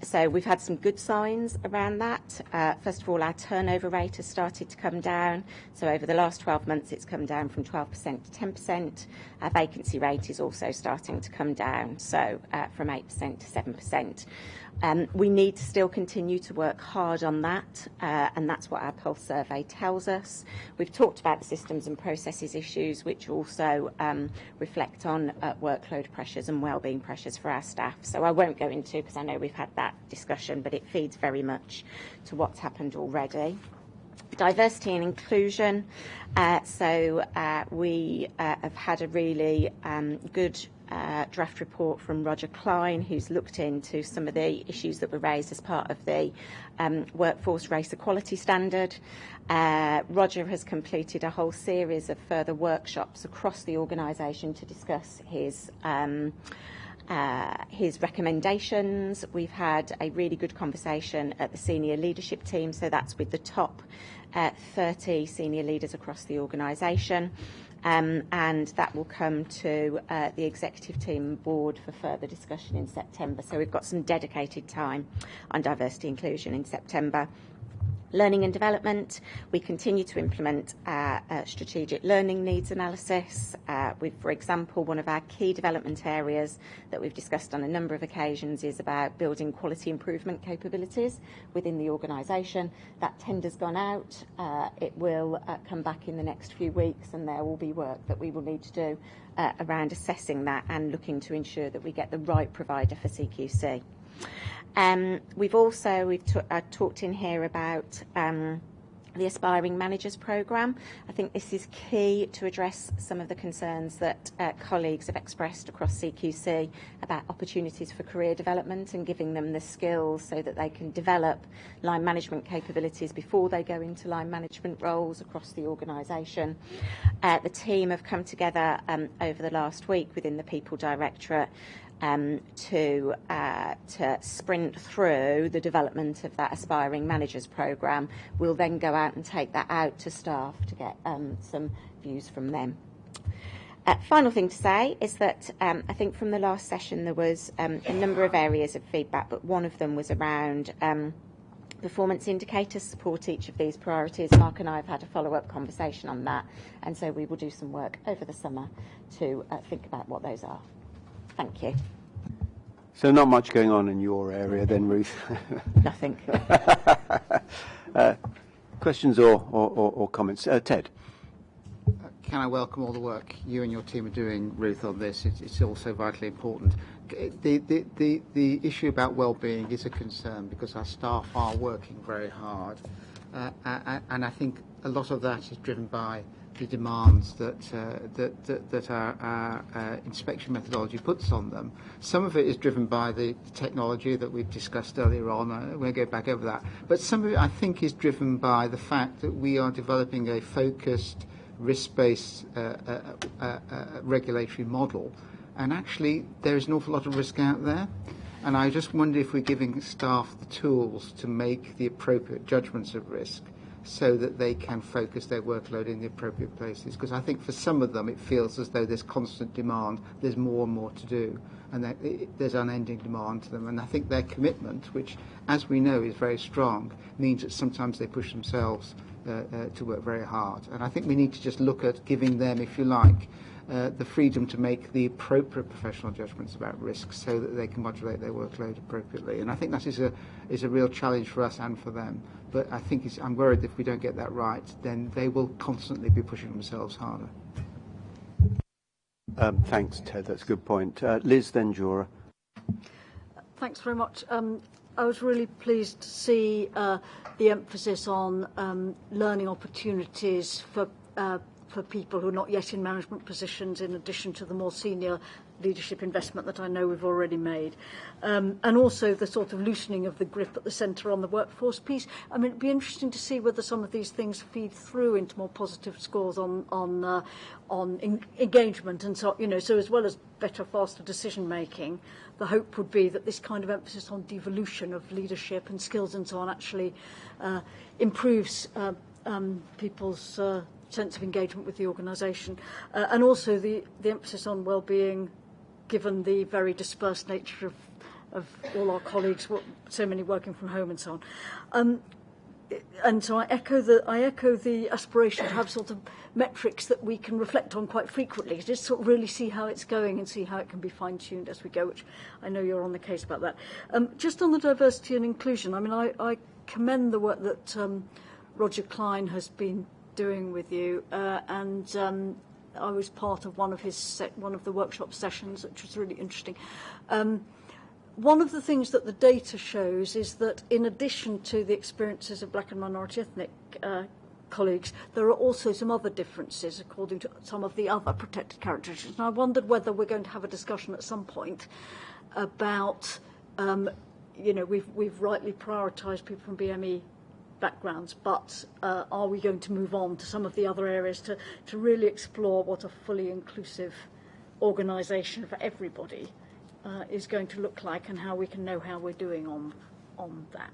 So we've had some good signs around that. First of all, our turnover rate has started to come down. So over the last 12 months, it's come down from 12% to 10%. Our vacancy rate is also starting to come down, so from 8% to 7%. We need to still continue to work hard on that, and that's what our pulse survey tells us. We've talked about the systems and processes issues, which also reflect on workload pressures and wellbeing pressures for our staff. So I won't go into, because I know we've had that discussion, but it feeds very much to what's happened already. Diversity and inclusion. We have had a really good draft report from Roger Klein, who's looked into some of the issues that were raised as part of the workforce race equality standard. Roger has completed a whole series of further workshops across the organisation to discuss his recommendations. We've had a really good conversation at the senior leadership team, so that's with the top 30 senior leaders across the organisation. And that will come to the executive team board for further discussion in September. So we've got some dedicated time on diversity and inclusion in September. Learning and development, we continue to implement strategic learning needs analysis. For example, one of our key development areas that we've discussed on a number of occasions is about building quality improvement capabilities within the organisation. That tender's gone out. It will come back in the next few weeks, and there will be work that we will need to do around assessing that and looking to ensure that we get the right provider for CQC. We've talked in here about the Aspiring Managers Programme. I think this is key to address some of the concerns that colleagues have expressed across CQC about opportunities for career development and giving them the skills so that they can develop line management capabilities before they go into line management roles across the organisation. The team have come together over the last week within the People Directorate to sprint through the development of that Aspiring Managers Programme. We'll then go out and take that out to staff to get some views from them. Final thing to say is that I think from the last session there was a number of areas of feedback, but one of them was around performance indicators support each of these priorities. Mark and I have had a follow-up conversation on that, and so we will do some work over the summer to think about what those are. Thank you. So not much going on in your area then, Ruth? Nothing. Questions or comments? Ted? Can I welcome all the work you and your team are doing, Ruth, on this? It's also vitally important. The issue about well-being is a concern because our staff are working very hard, and I think a lot of that is driven by the demands that our inspection methodology puts on them. Some of it is driven by the technology that we've discussed earlier on. I won't go back over that. But some of it, I think, is driven by the fact that we are developing a focused, risk-based regulatory model. And actually, there is an awful lot of risk out there. And I just wonder if we're giving staff the tools to make the appropriate judgments of risk so that they can focus their workload in the appropriate places. Because I think for some of them it feels as though there's constant demand, there's more and more to do, and that there's unending demand to them. And I think their commitment, which as we know is very strong, means that sometimes they push themselves to work very hard. And I think we need to just look at giving them, if you like, the freedom to make the appropriate professional judgments about risks so that they can modulate their workload appropriately. And I think that is a real challenge for us and for them. But I think I'm worried if we don't get that right, then they will constantly be pushing themselves harder. Thanks, Ted. That's a good point. Liz, then Jura. Thanks very much. I was really pleased to see the emphasis on learning opportunities for people who are not yet in management positions, in addition to the more senior leadership investment that I know we've already made. And also the sort of loosening of the grip at the centre on the workforce piece. I mean, it'd be interesting to see whether some of these things feed through into more positive scores on engagement and so, you know, so as well as better, faster decision making, the hope would be that this kind of emphasis on devolution of leadership and skills and so on actually improves people's sense of engagement with the organisation, and also the emphasis on well-being, given the very dispersed nature of all our colleagues, so many working from home and so on. And so I echo the aspiration to have sort of metrics that we can reflect on quite frequently, just sort of really see how it's going and see how it can be fine-tuned as we go, which I know you're on the case about that. Just on the diversity and inclusion, I mean, I commend the work that Roger Klein has been doing with you, and I was part of one of the workshop sessions, which was really interesting. One of the things that the data shows is that in addition to the experiences of black and minority ethnic colleagues, there are also some other differences according to some of the other protected characteristics. And I wondered whether we're going to have a discussion at some point about, you know, we've rightly prioritised people from BME backgrounds, but are we going to move on to some of the other areas to really explore what a fully inclusive organisation for everybody is going to look like, and how we can know how we're doing on that.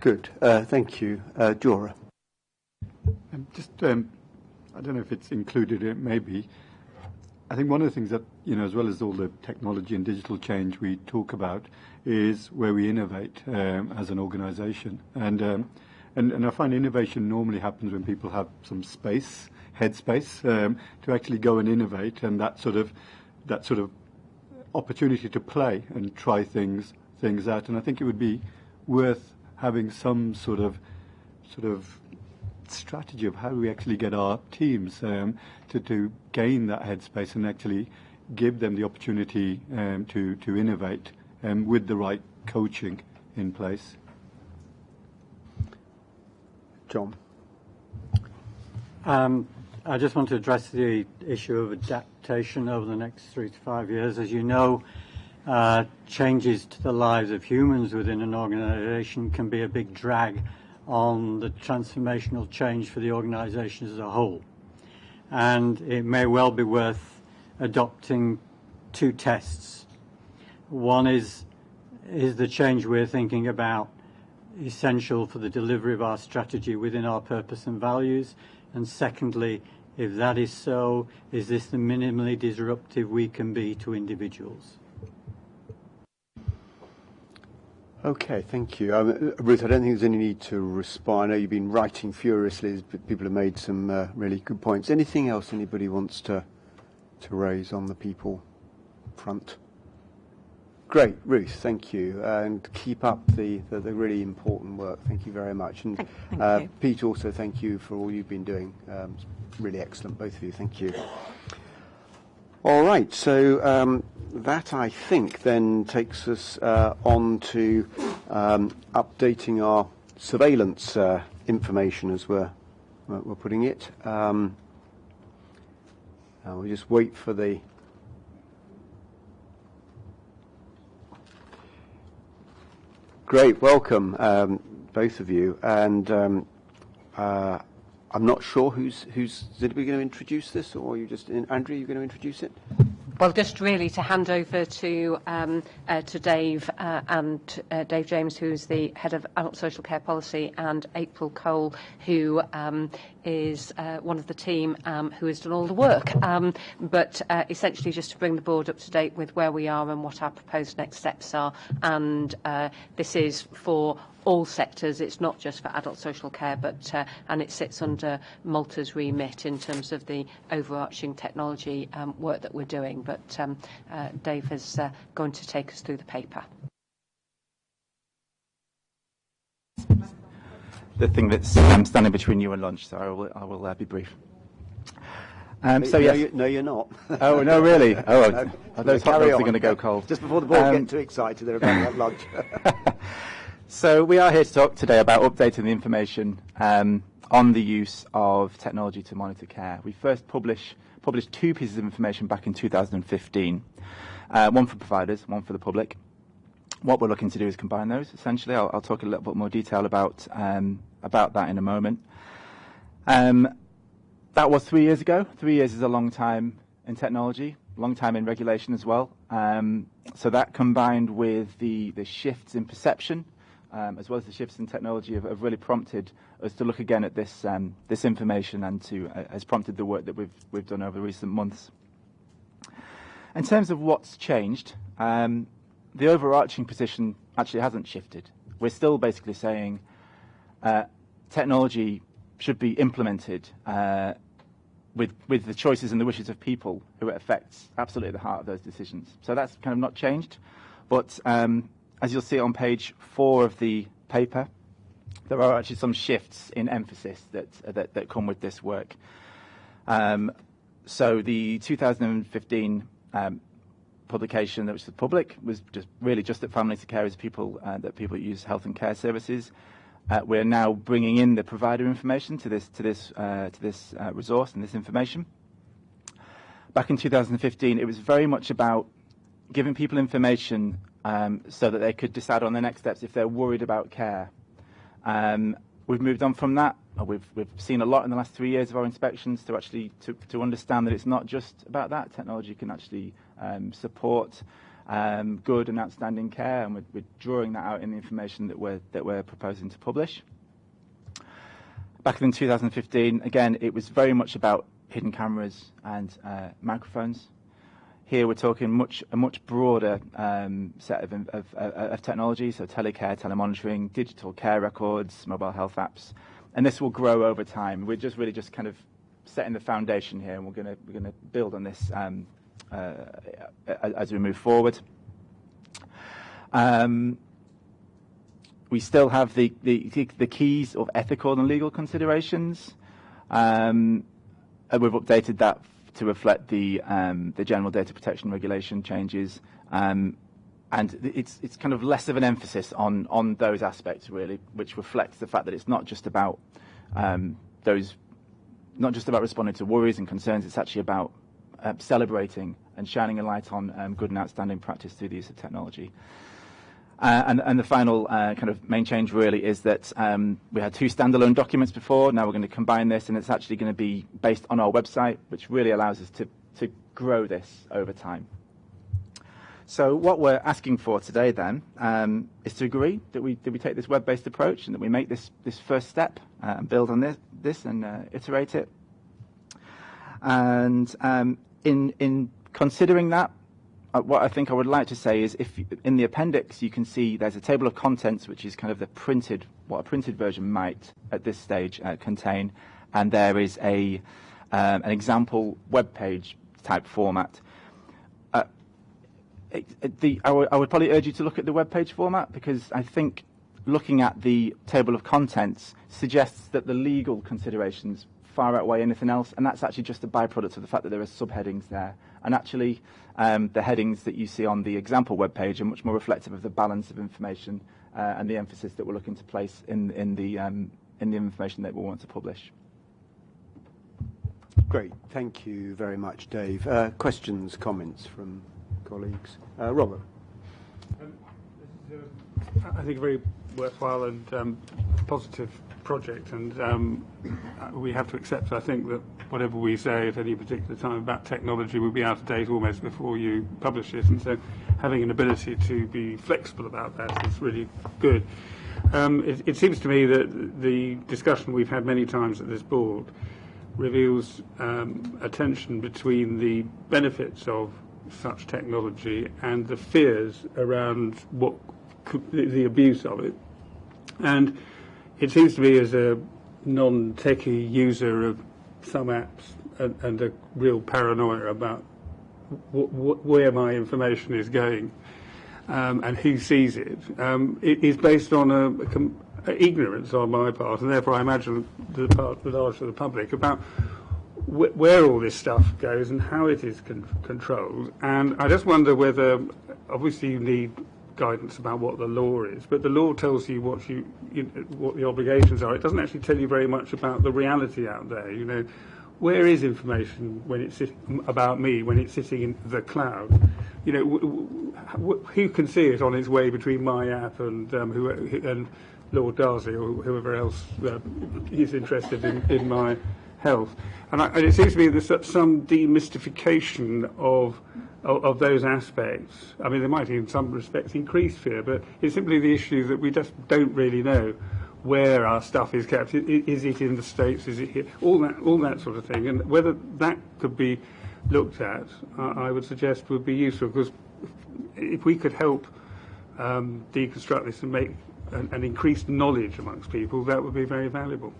Good. Thank you. Jura. I don't know if it's included, it may be. I think one of the things that, you know, as well as all the technology and digital change we talk about, is where we innovate as an organisation. And I find innovation normally happens when people have some space, headspace, to actually go and innovate, and that sort of opportunity to play and try things out. And I think it would be worth having some sort of strategy of how we actually get our teams to gain that headspace and actually give them the opportunity to innovate with the right coaching in place. John. I just want to address the issue of adaptation over the next 3 to 5 years. As you know, changes to the lives of humans within an organisation can be a big drag on the transformational change for the organisation as a whole. And it may well be worth adopting 2 tests. One is the change we're thinking about essential for the delivery of our strategy within our purpose and values? And secondly, if that is so, is this the minimally disruptive we can be to individuals? Okay, thank you. Ruth, I don't think there's any need to respond. I know you've been writing furiously, but people have made some really good points. Anything else anybody wants to raise on the people front? Great, Ruth, thank you. And keep up the really important work. Thank you very much. And thank you. Pete, also thank you for all you've been doing. It's really excellent, both of you. Thank you. All right, so that, I think, then takes us on to updating our surveillance information, as we're putting it. We'll just wait for the... Great, welcome, both of you. And I'm not sure who's anybody going to introduce this, or are you just... Andrew, are you going to introduce it? Well, just really to hand over to Dave and Dave James, who's the head of adult social care policy, and April Cole, who is one of the team who has done all the work. But essentially, just to bring the board up to date with where we are and what our proposed next steps are. And this is for all sectors. It's not just for adult social care, but and it sits under Malta's remit in terms of the overarching technology work that we're doing. But Dave is going to take us through the paper. The thing that's standing between you and lunch, so I will be brief. Yes. No, you're not. Oh, no, really? Oh, No. those hot dogs are going to go cold. Just before the board get too excited, they're about to have lunch. So we are here to talk today about updating the information on the use of technology to monitor care. We first published 2 pieces of information back in 2015, one for providers, one for the public. What we're looking to do is combine those, essentially. I'll talk a little bit more detail about that in a moment. That was 3 years ago. 3 years is a long time in technology, long time in regulation as well. So that combined with the shifts in perception, as well as the shifts in technology, have really prompted us to look again at this information, and has prompted the work that we've done over recent months. In terms of what's changed, the overarching position actually hasn't shifted. We're still basically saying technology should be implemented with the choices and the wishes of people who it affects absolutely at the heart of those decisions. So that's kind of not changed. But as you'll see on page 4 of the paper, there are actually some shifts in emphasis that come with this work. So the 2015 publication that was to the public was just that families to care as people that people use health and care services. We're now bringing in the provider information to this resource and this information. Back in 2015, it was very much about giving people information so that they could decide on the next steps if they're worried about care. We've moved on from that. We've seen a lot in the last 3 years of our inspections to understand that it's not just about that. Technology can actually support good and outstanding care, and we're drawing that out in the information that we're proposing to publish. Back in 2015, again, it was very much about hidden cameras and microphones. Here we're talking a much broader set of technology, so telecare, telemonitoring, digital care records, mobile health apps, and this will grow over time. We're really just kind of setting the foundation here, and we're going to build on this as we move forward. We still have the keys of ethical and legal considerations. We've updated that to reflect the General Data Protection Regulation changes, and it's kind of less of an emphasis on those aspects, really, which reflects the fact that it's not just about responding to worries and concerns. It's actually about celebrating and shining a light on good and outstanding practice through the use of technology. And the final kind of main change really is that we had 2 standalone documents before. Now we're going to combine this, and it's actually going to be based on our website, which really allows us to grow this over time. So what we're asking for today then is to agree that we take this web-based approach and that we make this first step and build on this and iterate it. And in considering that, what I think I would like to say is, if in the appendix you can see there's a table of contents which is kind of what a printed version might at this stage contain, and there is an example web page type format. I would probably urge you to look at the web page format, because I think looking at the table of contents suggests that the legal considerations far outweigh anything else, and that's actually just a byproduct of the fact that there are subheadings there. And actually, the headings that you see on the example web page are much more reflective of the balance of information and the emphasis that we're looking to place in the information that we want to publish. Great, thank you very much, Dave. Questions, comments from colleagues? Robert. This is, I think, a very worthwhile and positive project, and we have to accept, I think, that whatever we say at any particular time about technology will be out of date almost before you publish it, and so having an ability to be flexible about that is really good. It seems to me that the discussion we've had many times at this board reveals a tension between the benefits of such technology and the fears around what the abuse of it. And it seems to me, as a non-techie user of some apps and a real paranoia about where my information is going and who sees it, it is based on ignorance on my part, and therefore I imagine the large of the public, about where all this stuff goes and how it is controlled. And I just wonder whether, obviously you need guidance about what the law is, but the law tells you what what the obligations are. It doesn't actually tell you very much about the reality out there. You know, where is information when it's about me when it's sitting in the cloud? You know, who can see it on its way between my app and and Lord Darcy or whoever else is interested in my health? And it seems to me there's some demystification of those aspects. I mean, there might in some respects increase fear, but it's simply the issue that we just don't really know where our stuff is kept. Is it in the States? Is it here? All that sort of thing. And whether that could be looked at, I would suggest would be useful, because if we could help deconstruct this and make an increased knowledge amongst people, that would be very valuable.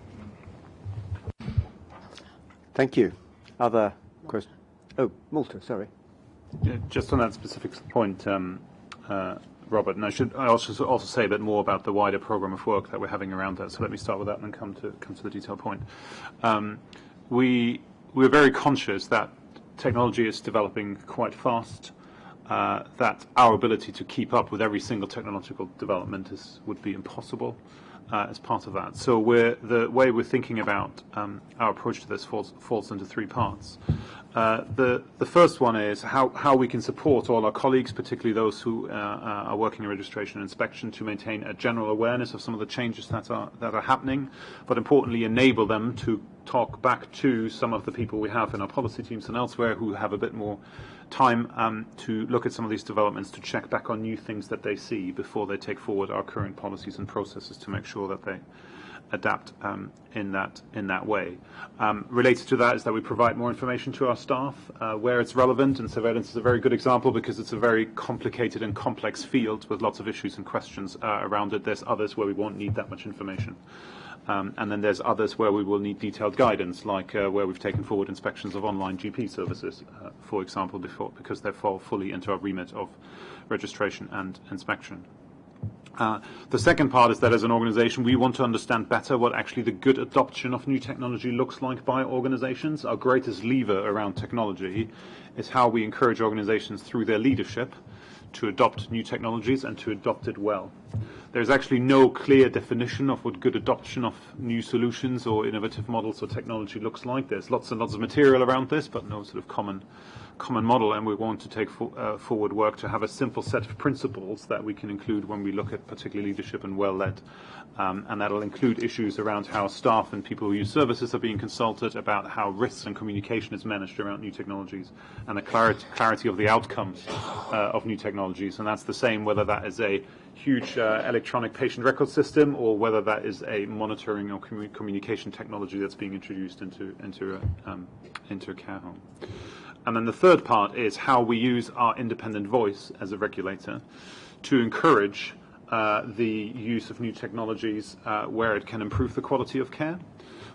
Thank you. Other questions? Oh, Malta, sorry. Yeah, just on that specific point, Robert, and I should also say a bit more about the wider programme of work that we're having around that. So let me start with that and then come to the detailed point. We're very conscious that technology is developing quite fast, that our ability to keep up with every single technological development would be impossible as part of that. So the way we're thinking about our approach to this falls into three parts. The first one is how we can support all our colleagues, particularly those who are working in registration and inspection, to maintain a general awareness of some of the changes that are happening, but importantly enable them to talk back to some of the people we have in our policy teams and elsewhere who have a bit more time to look at some of these developments, to check back on new things that they see before they take forward our current policies and processes, to make sure that they adapt in that way. Related to that is that we provide more information to our staff where it's relevant, and surveillance is a very good example because it's a very complicated and complex field with lots of issues and questions around it. There's others where we won't need that much information. And then there's others where we will need detailed guidance, like where we've taken forward inspections of online GP services, for example, because they fall fully into our remit of registration and inspection. The second part is that as an organisation we want to understand better what actually the good adoption of new technology looks like by organisations. Our greatest lever around technology is how we encourage organisations through their leadership to adopt new technologies and to adopt it well. There's actually no clear definition of what good adoption of new solutions or innovative models or technology looks like. There's lots and lots of material around this, but no sort of common model, and we want to take forward work to have a simple set of principles that we can include when we look at particularly leadership and well-led. And that'll include issues around how staff and people who use services are being consulted, about how risks and communication is managed around new technologies, and the clarity of the outcomes of new technologies. And that's the same whether that is a huge electronic patient record system or whether that is a monitoring or communication technology that's being introduced into a care home. And then the third part is how we use our independent voice as a regulator to encourage the use of new technologies where it can improve the quality of care,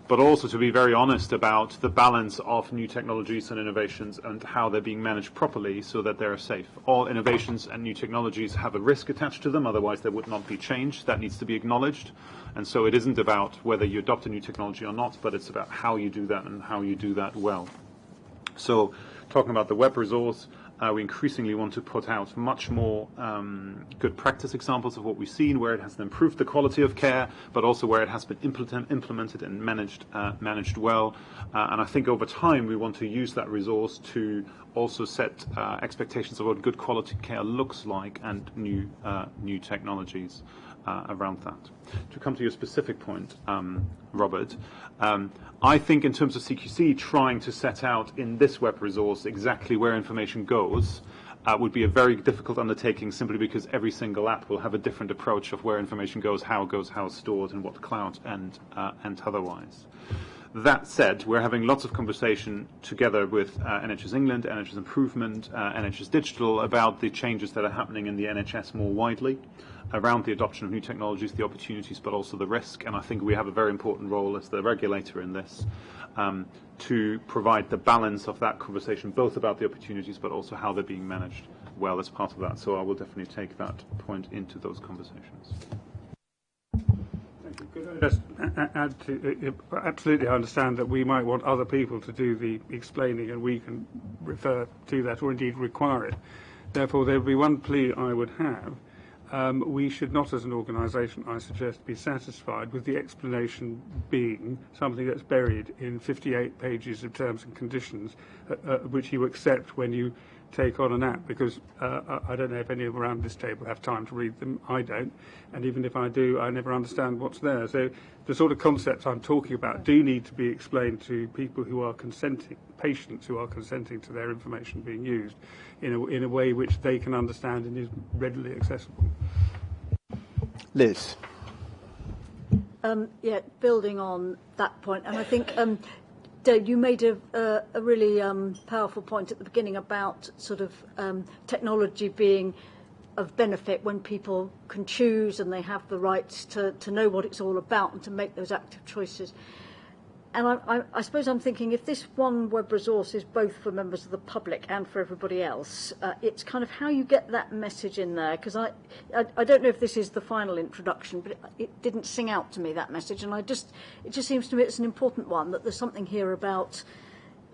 but also to be very honest about the balance of new technologies and innovations and how they're being managed properly so that they're safe. All innovations and new technologies have a risk attached to them, otherwise there would not be change. That needs to be acknowledged. And so it isn't about whether you adopt a new technology or not, but it's about how you do that and how you do that well. So talking about the web resource, we increasingly want to put out much more good practice examples of what we've seen, where it has improved the quality of care, but also where it has been implemented and managed well. And I think over time we want to use that resource to also set expectations of what good quality care looks like and new technologies around that. To come to your specific point, Robert, I think in terms of CQC, trying to set out in this web resource exactly where information goes would be a very difficult undertaking, simply because every single app will have a different approach of where information goes, how it's stored, and what cloud and otherwise. That said, we're having lots of conversation together with NHS England, NHS Improvement, NHS Digital about the changes that are happening in the NHS more widely, around the adoption of new technologies, the opportunities, but also the risk. And I think we have a very important role as the regulator in this to provide the balance of that conversation, both about the opportunities, but also how they're being managed well as part of that. So I will definitely take that point into those conversations. Could I just add to, absolutely I understand that we might want other people to do the explaining and we can refer to that or indeed require it. Therefore, there would be one plea I would have. We should not, as an organisation, I suggest, be satisfied with the explanation being something that's buried in 58 pages of terms and conditions, which you accept when you take on an app, because I don't know if any around this table have time to read them. I don't, and even if I do, I never understand what's there. So the sort of concepts I'm talking about do need to be explained to people who are consenting, patients who are consenting to their information being used in a way which they can understand and is readily accessible. Liz. Yeah, building on that point, and I think Dave, you made a really powerful point at the beginning about sort of technology being of benefit when people can choose and they have the right to know what it's all about and to make those active choices. And I suppose I'm thinking, if this one web resource is both for members of the public and for everybody else, it's kind of how you get that message in there. Because I don't know if this is the final introduction, but it didn't sing out to me, that message. And it just seems to me it's an important one, that there's something here about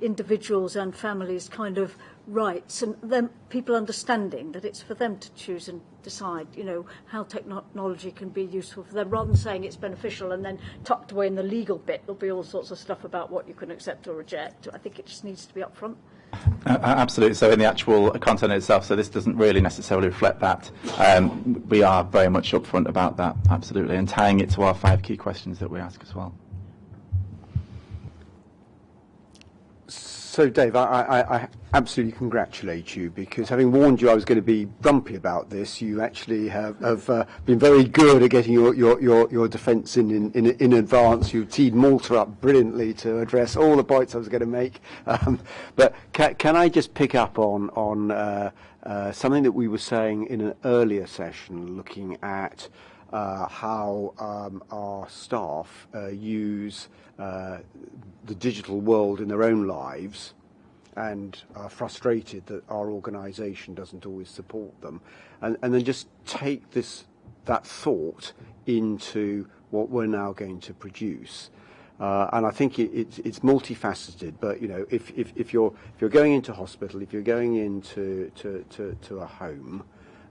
individuals and families' kind of rights, and then people understanding that it's for them to choose and decide, you know, how technology can be useful for them, rather than saying it's beneficial and then tucked away in the legal bit there'll be all sorts of stuff about what you can accept or reject. I think it just needs to be up front. Absolutely. So in the actual content itself, so this doesn't really necessarily reflect that. We are very much upfront about that, absolutely, and tying it to our 5 key questions that we ask as well. So, Dave, I absolutely congratulate you, because having warned you I was going to be grumpy about this, you actually have been very good at getting your defence in advance. You teed Malta up brilliantly to address all the points I was going to make. But can I just pick up on something that we were saying in an earlier session, looking at how our staff use the digital world in their own lives, and are frustrated that our organisation doesn't always support them, and then just take that thought into what we're now going to produce. And I think it's multifaceted, but you know, if you're going into hospital, if you're going into to a home,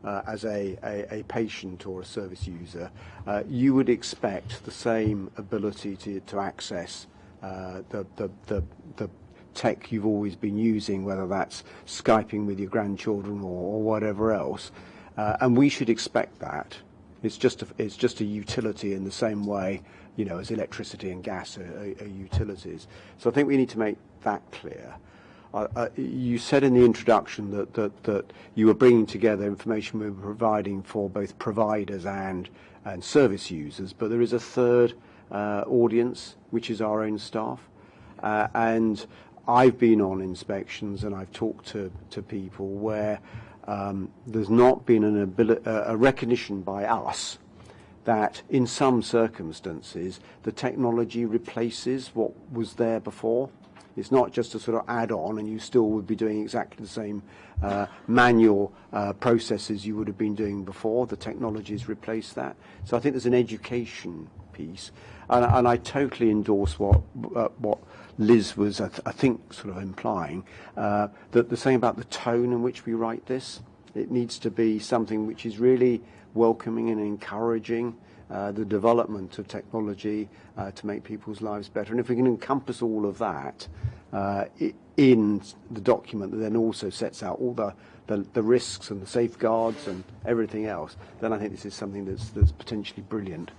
as a patient or a service user, you would expect the same ability to access the tech you've always been using, whether that's Skyping with your grandchildren or whatever else, and we should expect that. It's just a utility in the same way, you know, as electricity and gas are utilities. So I think we need to make that clear. You said in the introduction that you were bringing together information we were providing for both providers and service users, but there is a third audience, which is our own staff. And I've been on inspections and I've talked to people where there's not been a recognition by us that in some circumstances the technology replaces what was there before. It's not just a sort of add-on, and you still would be doing exactly the same manual processes you would have been doing before. The technologies replace that. So I think there's an education piece, and I totally endorse what Liz was, I think, sort of implying, that the same about the tone in which we write this. It needs to be something which is really welcoming and encouraging, the development of technology to make people's lives better. And if we can encompass all of that in the document that then also sets out all the risks and the safeguards and everything else, then I think this is something that's potentially brilliant.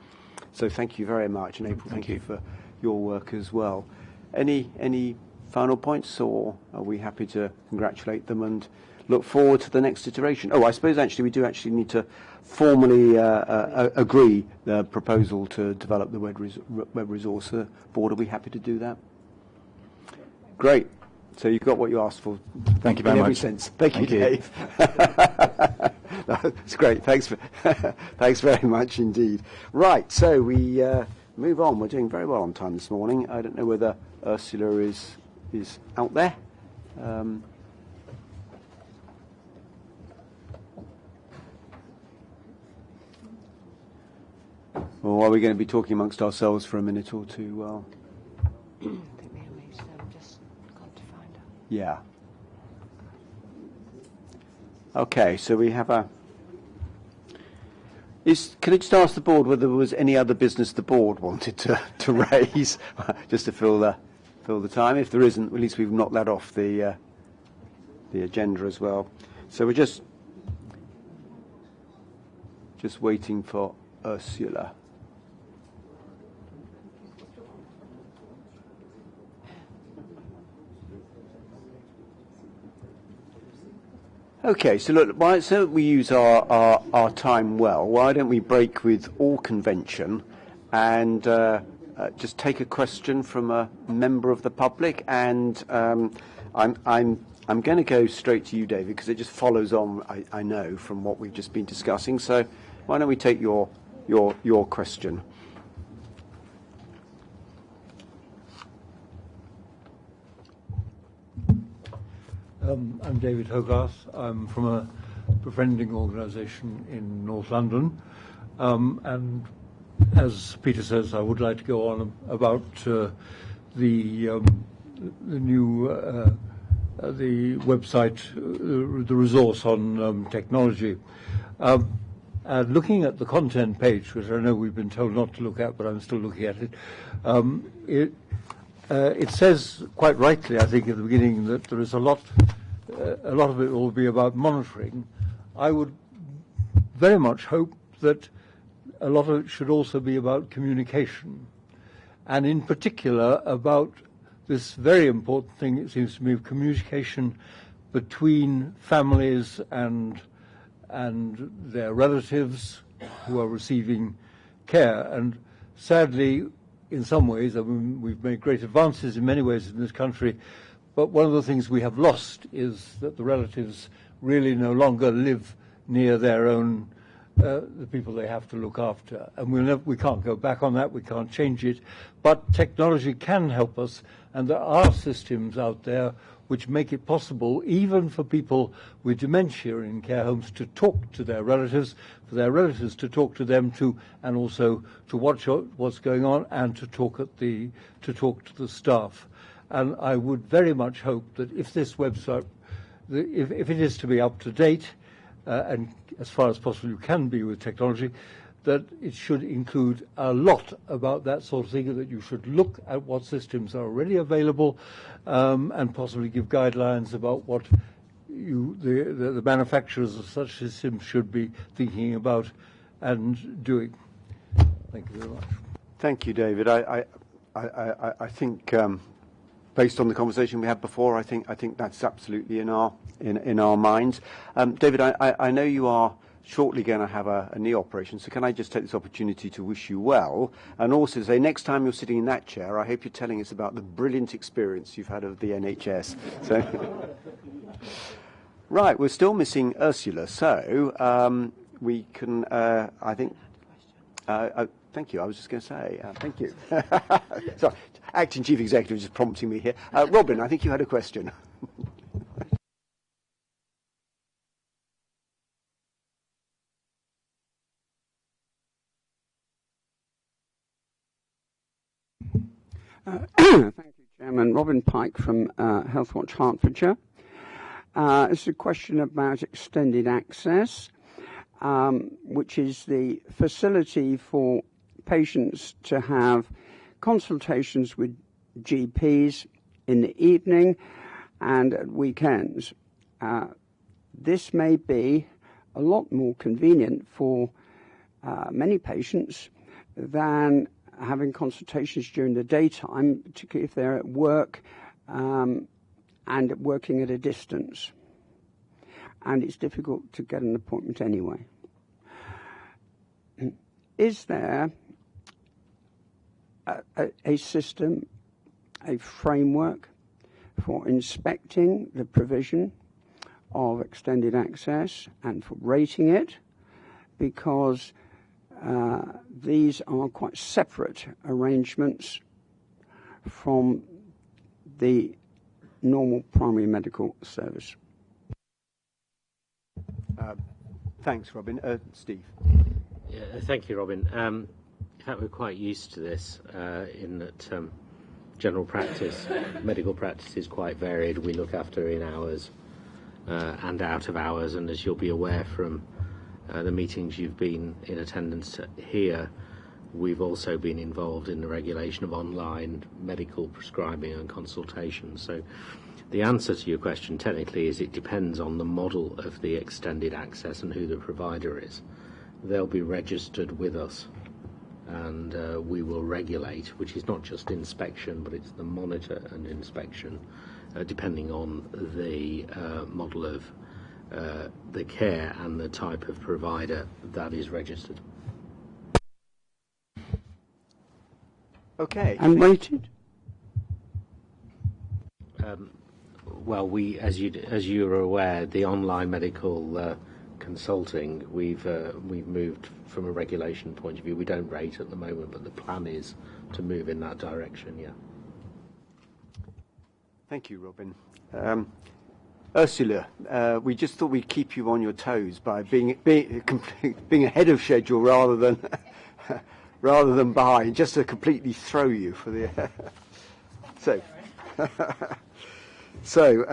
So thank you very much, and April, thank you for your work as well. Any final points, or are we happy to congratulate them and look forward to the next iteration? Oh, I suppose actually we do actually need to formally agree the proposal to develop the web resource board. Are we happy to do that? Great. So you got what you asked for. Thank you very much. In every sense. Thank you, Dave. That's great. Thanks very much indeed. Right. So we move on. We're doing very well on time this morning. I don't know whether Ursula is out there. Or are we going to be talking amongst ourselves for a minute or two? Well, I think Naomi's just got to find her. yeah. Okay, so we have a... Can I just ask the board whether there was any other business the board wanted to raise, just to fill the time? If there isn't, at least we've knocked that off the agenda as well. So we're just waiting for Ursula. Okay, so look, so we use our time well, why don't we break with all convention and just take a question from a member of the public? And I'm going to go straight to you, David, because it just follows on, I know, from what we've just been discussing. So why don't we take your question? I'm David Hogarth. I'm from a befriending organisation in North London. And as Peter says, I would like to go on about the new the website, the resource on technology. Looking at the content page, which I know we've been told not to look at, but I'm still looking at it, it says quite rightly, I think, at the beginning that there is a lot of it will be about monitoring. I would very much hope that a lot of it should also be about communication, and in particular about this very important thing, it seems to me, of communication between families and their relatives who are receiving care. And sadly, in some ways, I mean, we've made great advances in many ways in this country, but one of the things we have lost is that the relatives really no longer live near their own, the people they have to look after. And we can't go back on that, we can't change it, but technology can help us, and there are systems out there which make it possible, even for people with dementia in care homes, to talk to their relatives, for their relatives to talk to them too, and also to watch what's going on and to talk to the staff. And I would very much hope that if this website, if it is to be up to date, and as far as possible you can be with technology, that it should include a lot about that sort of thing, that you should look at what systems are already available, and possibly give guidelines about what the manufacturers of such systems should be thinking about and doing. Thank you very much. Thank you, David. I think, based on the conversation we had before, I think that's absolutely in our minds. David, I know you are shortly going to have a knee operation, so can I just take this opportunity to wish you well, and also say next time you're sitting in that chair, I hope you're telling us about the brilliant experience you've had of the NHS. So, right, we're still missing Ursula, so we can, I think, thank you, I was just going to say, thank you. Sorry, Acting Chief Executive just prompting me here. Robin, I think you had a question. Thank you, Chairman. Robin Pike from Healthwatch Hertfordshire. It's a question about extended access. which is the facility for patients to have consultations with GPs in the evening and at weekends. This may be a lot more convenient for many patients than having consultations during the daytime, particularly if they're at work and working at a distance. And it's difficult to get an appointment anyway. Is there a system, a framework for inspecting the provision of extended access and for rating it? Because these are quite separate arrangements from the normal primary medical service. Thanks, Robin. Steve. Yeah, thank you, Robin. In fact, we're quite used to this in that general practice, medical practice is quite varied. We look after in hours and out of hours, and as you'll be aware from the meetings you've been in attendance here, we've also been involved in the regulation of online medical prescribing and consultation. So the answer to your question technically is it depends on the model of the extended access and who the provider is. They'll be registered with us, and we will regulate, which is not just inspection, but it's the monitor and inspection, depending on the model of the care and the type of provider that is registered. Okay. And rated? Well, as you are aware, the online medical consulting, we've moved from a regulation point of view. We don't rate at the moment, but the plan is to move in that direction. Yeah. Thank you, Robin. Ursula, we just thought we'd keep you on your toes by being ahead of schedule rather than behind, just to completely throw you for the. So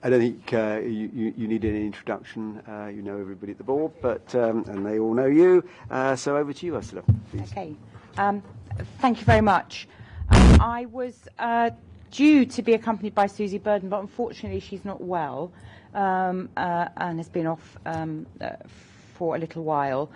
I don't think you need any introduction. You know everybody at the board, but and they all know you. So over to you, Ursula, please. Okay. Thank you very much. I was due to be accompanied by Susie Burden, but unfortunately she's not well and has been off for a little while.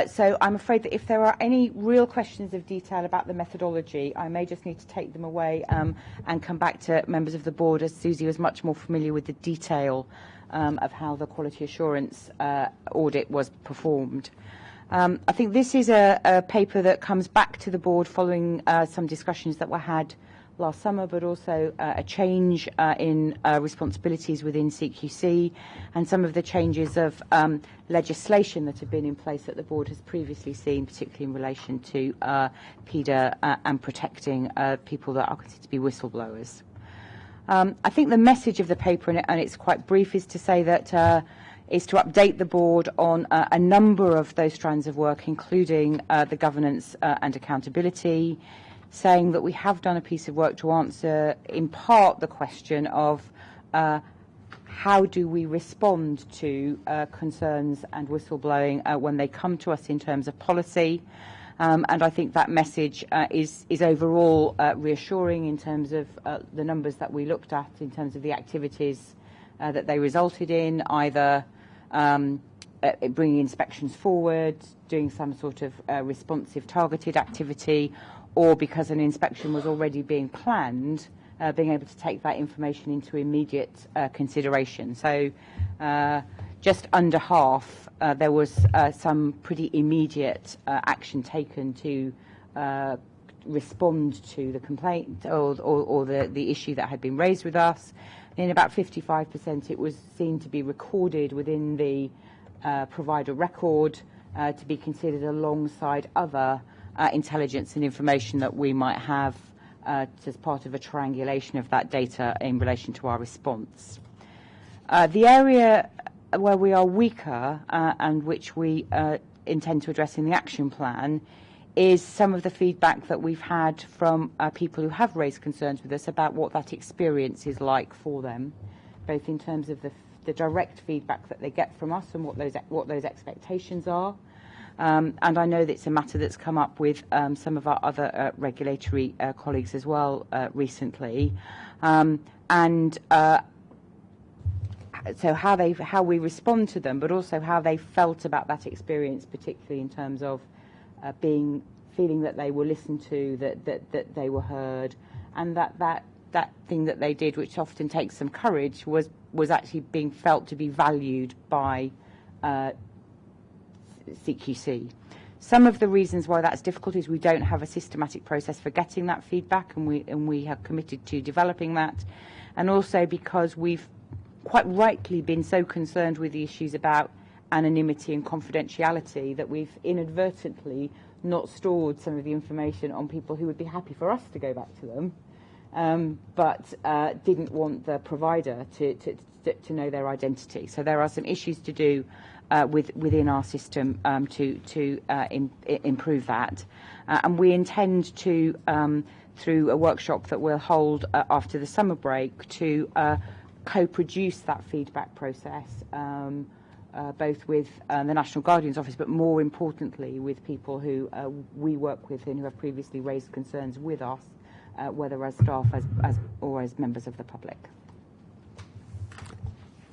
So I'm afraid that if there are any real questions of detail about the methodology, I may just need to take them away and come back to members of the board, as Susie was much more familiar with the detail of how the quality assurance audit was performed. I think this is a paper that comes back to the board following some discussions that were had last summer, but also a change in responsibilities within CQC and some of the changes of legislation that have been in place that the board has previously seen, particularly in relation to PIDA and protecting people that are considered to be whistleblowers. I think the message of the paper, and it's quite brief, is to say that is to update the board on a number of those strands of work, including the governance and accountability, saying that we have done a piece of work to answer, in part, the question of how do we respond to concerns and whistleblowing when they come to us in terms of policy. And I think that message is overall reassuring in terms of the numbers that we looked at, in terms of the activities that they resulted in, either bringing inspections forward, doing some sort of responsive targeted activity, or because an inspection was already being planned, being able to take that information into immediate consideration. So just under half, there was some pretty immediate action taken to respond to the complaint or the issue that had been raised with us. In about 55%, it was seen to be recorded within the provider record to be considered alongside other intelligence and information that we might have as part of a triangulation of that data in relation to our response. The area where we are weaker and which we intend to address in the action plan is some of the feedback that we've had from people who have raised concerns with us about what that experience is like for them, both in terms of the direct feedback that they get from us and what those expectations are. And I know that it's a matter that's come up with some of our other regulatory colleagues as well recently. So how we respond to them, but also how they felt about that experience, particularly in terms of feeling that they were listened to, that they were heard, and that thing that they did, which often takes some courage, was actually being felt to be valued by CQC. Some of the reasons why that's difficult is we don't have a systematic process for getting that feedback, and we have committed to developing that, and also because we've quite rightly been so concerned with the issues about anonymity and confidentiality that we've inadvertently not stored some of the information on people who would be happy for us to go back to them, but didn't want the provider to know their identity. So there are some issues to do within our system to improve that. And we intend to, through a workshop that we'll hold after the summer break, to co-produce that feedback process, both with the National Guardian's Office, but more importantly with people who we work with and who have previously raised concerns with us, whether as staff or as members of the public.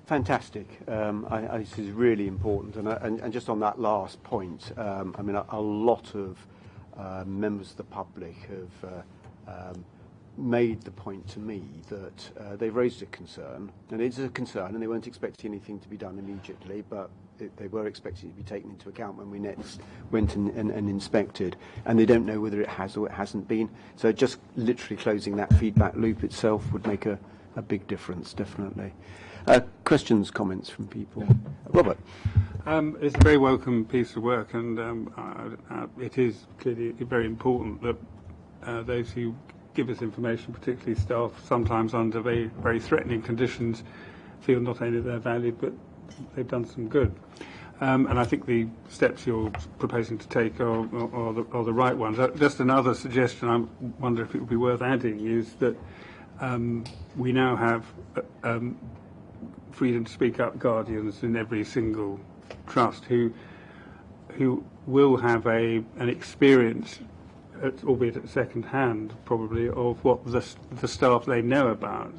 Fantastic. This is really important. And just on that last point, I mean, a lot of members of the public have made the point to me that they've raised a concern, and it's a concern, and they weren't expecting anything to be done immediately, but they were expecting it to be taken into account when we next went and inspected, and they don't know whether it has or it hasn't been. So just literally closing that feedback loop itself would make a big difference, definitely. Questions, comments from people? Robert? It's a very welcome piece of work, and it is clearly very important that those who give us information, particularly staff, sometimes under very, very threatening conditions, feel not only they're valued, but they've done some good. And I think the steps you're proposing to take are the right ones. Just another suggestion, I wonder if it would be worth adding, is that we now have freedom to speak up guardians in every single trust who will have an experience, albeit at second hand probably, of what the staff they know about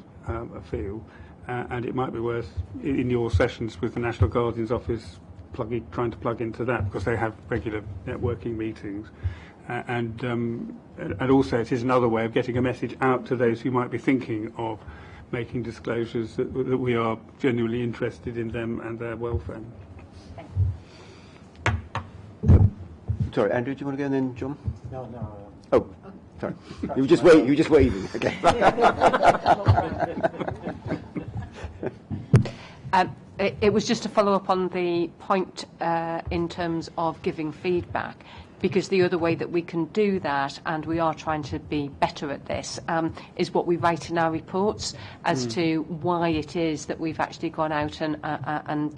feel, and it might be worth in your sessions with the National Guardian's Office trying to plug into that, because they have regular networking meetings, and also it is another way of getting a message out to those who might be thinking of making disclosures that we are genuinely interested in them and their welfare. Sorry, Andrew, do you want to go and then John? No. Oh, sorry. You were just waving. Okay. It was just to follow up on the point in terms of giving feedback, because the other way that we can do that, and we are trying to be better at this, is what we write in our reports as to why it is that we've actually gone out and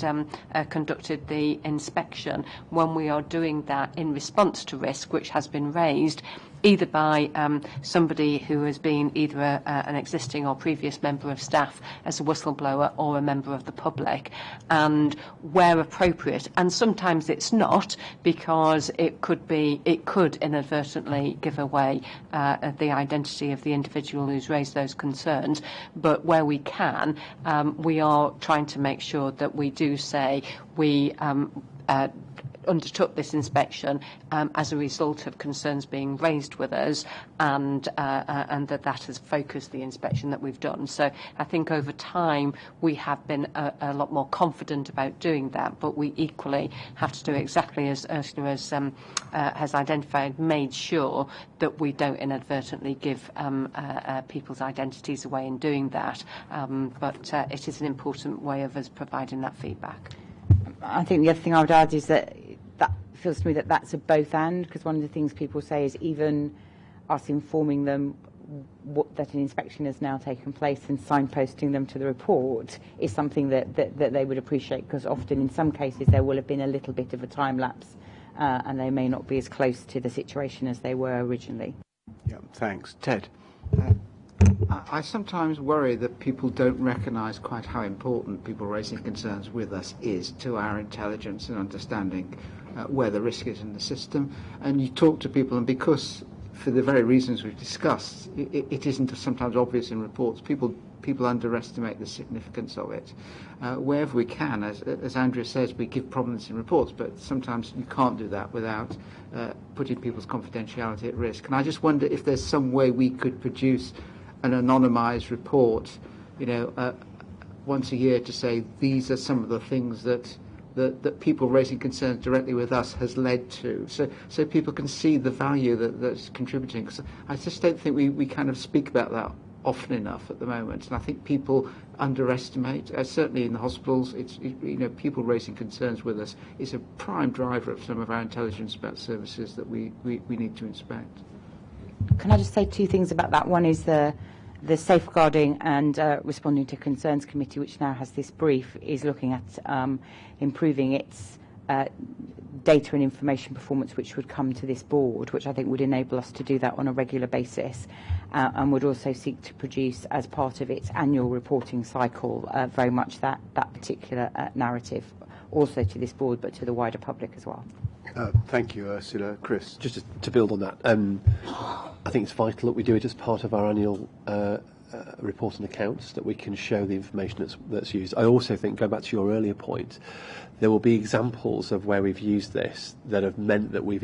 conducted the inspection, when we are doing that in response to risk which has been raised, either by somebody who has been either an existing or previous member of staff as a whistleblower, or a member of the public, and where appropriate, and sometimes it's not, because it could inadvertently give away the identity of the individual who's raised those concerns, but where we can, we are trying to make sure that we do say we undertook this inspection as a result of concerns being raised with us, and that has focused the inspection that we've done. So I think over time we have been a lot more confident about doing that, but we equally have to do exactly as Ursula has identified, made sure that we don't inadvertently give people's identities away in doing that. But it is an important way of us providing that feedback. I think the other thing I would add is that feels to me that that's a both and, because one of the things people say is even us informing them that an inspection has now taken place and signposting them to the report is something that they would appreciate, because often in some cases there will have been a little bit of a time lapse and they may not be as close to the situation as they were originally. Yeah, thanks. Ted? I sometimes worry that people don't recognise quite how important people raising concerns with us is to our intelligence and understanding where the risk is in the system. And you talk to people, and because, for the very reasons we've discussed, it isn't sometimes obvious in reports, people underestimate the significance of it. Wherever we can, as Andrea says, we give prominence in reports, but sometimes you can't do that without putting people's confidentiality at risk. And I just wonder if there's some way we could produce an anonymised report, once a year, to say these are some of the things that people raising concerns directly with us has led to, so people can see the value that's contributing. 'Cause I just don't think we kind of speak about that often enough at the moment, and I think people underestimate. Certainly in the hospitals, people raising concerns with us is a prime driver of some of our intelligence about services that we need to inspect. Can I just say two things about that? One is the Safeguarding and Responding to Concerns Committee, which now has this brief, is looking at improving its data and information performance, which would come to this board, which I think would enable us to do that on a regular basis, and would also seek to produce, as part of its annual reporting cycle, very much that particular narrative, also to this board, but to the wider public as well. Thank you, Ursula. Chris? Just to build on that, I think it's vital that we do it as part of our annual report and accounts, that we can show the information that's used. I also think, going back to your earlier point, there will be examples of where we've used this that have meant that we've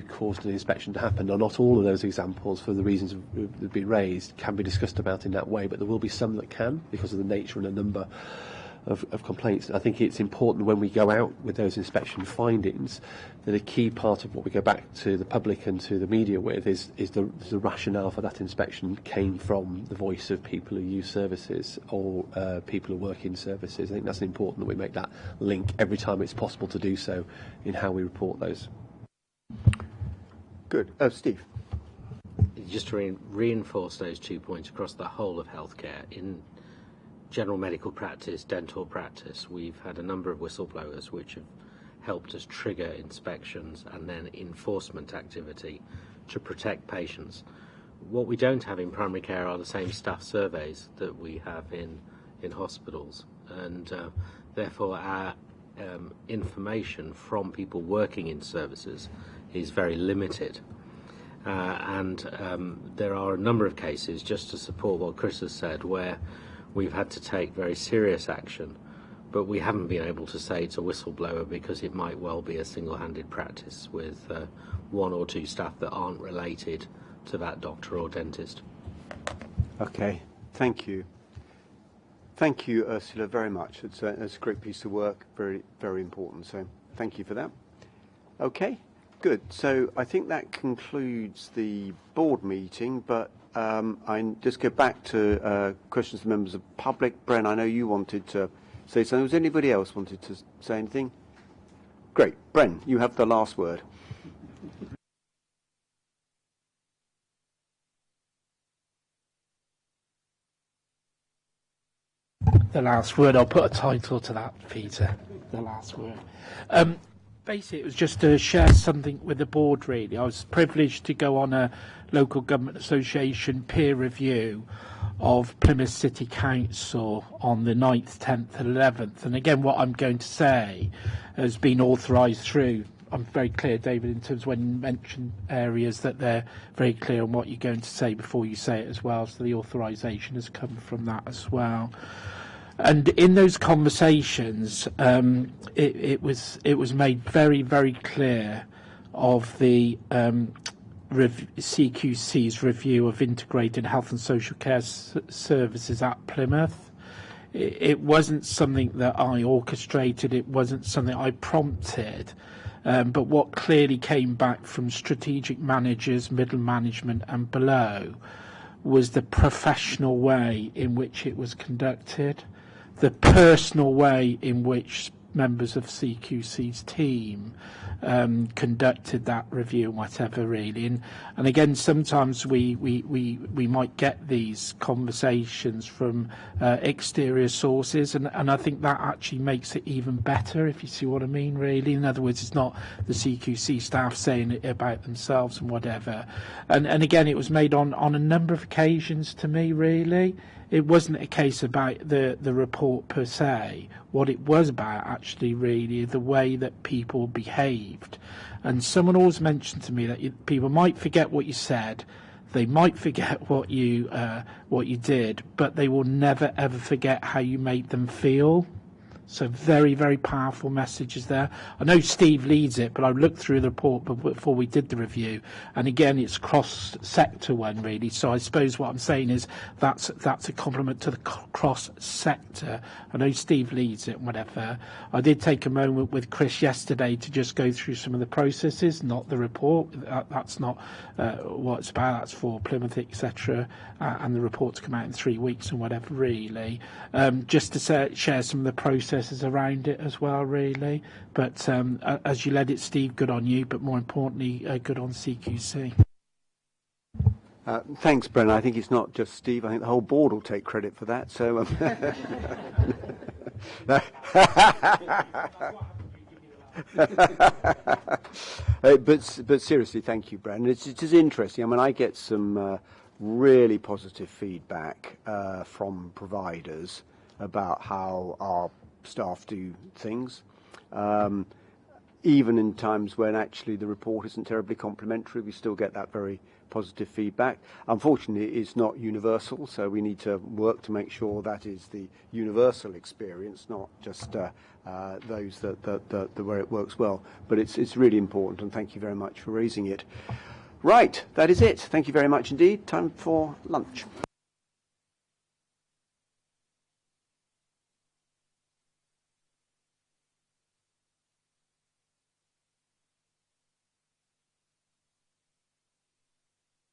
caused an inspection to happen. Now, not all of those examples, for the reasons that have been raised, can be discussed about in that way, but there will be some that can, because of the nature and the number of complaints. I think it's important when we go out with those inspection findings that a key part of what we go back to the public and to the media with is the rationale for that inspection came from the voice of people who use services or people who work in services. I think that's important that we make that link every time it's possible to do so in how we report those. Good. Steve? Just to reinforce those 2 points across the whole of healthcare, in general medical practice, dental practice, we've had a number of whistleblowers which have helped us trigger inspections and then enforcement activity to protect patients. What we don't have in primary care are the same staff surveys that we have in hospitals, and therefore our information from people working in services is very limited. And there are a number of cases, just to support what Chris has said, where we've had to take very serious action, but we haven't been able to say it's a whistleblower because it might well be a single-handed practice with one or two staff that aren't related to that doctor or dentist. Okay, thank you. Thank you, Ursula, very much. It's a great piece of work, very, very important, so thank you for that. Okay, good. So I think that concludes the board meeting, but I just go back to questions from members of the public. Bren, I know you wanted to say something. Was anybody else wanted to say anything? Great. Bren, you have the last word. The last word. I'll put a title to that, Peter. The last word. Basically, it was just to share something with the board, really. I was privileged to go on a local government association peer review of Plymouth City Council on the 9th, 10th and 11th. And again, what I'm going to say has been authorised through, I'm very clear, David, in terms of when you mention areas that they're very clear on what you're going to say before you say it as well. So the authorisation has come from that as well. And in those conversations, it was made very, very clear of the CQC's review of integrated health and social care services at Plymouth. It wasn't something that I orchestrated. It wasn't something I prompted. But what clearly came back from strategic managers, middle management and below was the professional way in which it was conducted, the personal way in which members of CQC's team conducted that review and whatever, really. And again, sometimes we might get these conversations from exterior sources, and I think that actually makes it even better, if you see what I mean, really. In other words, it's not the CQC staff saying it about themselves and whatever. And again, it was made on a number of occasions to me, really. It wasn't a case about the report per se. What it was about, actually, really, the way that people behaved. And someone always mentioned to me that people might forget what you said, they might forget what you did, but they will never ever forget how you made them feel. So very, very powerful messages there. I know Steve leads it, but I looked through the report before we did the review, and again, it's cross-sector one, really. So I suppose what I'm saying is that's a compliment to the cross-sector. I know Steve leads it and whatever. I did take a moment with Chris yesterday to just go through some of the processes, not the report. That's not what it's about. That's for Plymouth, etc., and the report to come out in 3 weeks and whatever, really. Just to share some of the processes around it as well, really. But as you led it, Steve, good on you, but more importantly, good on CQC. Thanks, Brennan. I think it's not just Steve. I think the whole board will take credit for that. So, but seriously, thank you, Brennan. It is interesting. I mean, I get some really positive feedback from providers about how our staff do things, even in times when actually the report isn't terribly complimentary. We still get that very positive feedback. Unfortunately, it's not universal, so we need to work to make sure that is the universal experience, not just those that where it works well. But it's really important, and thank you very much for raising it. Right, that is it. Thank you very much indeed. Time for lunch.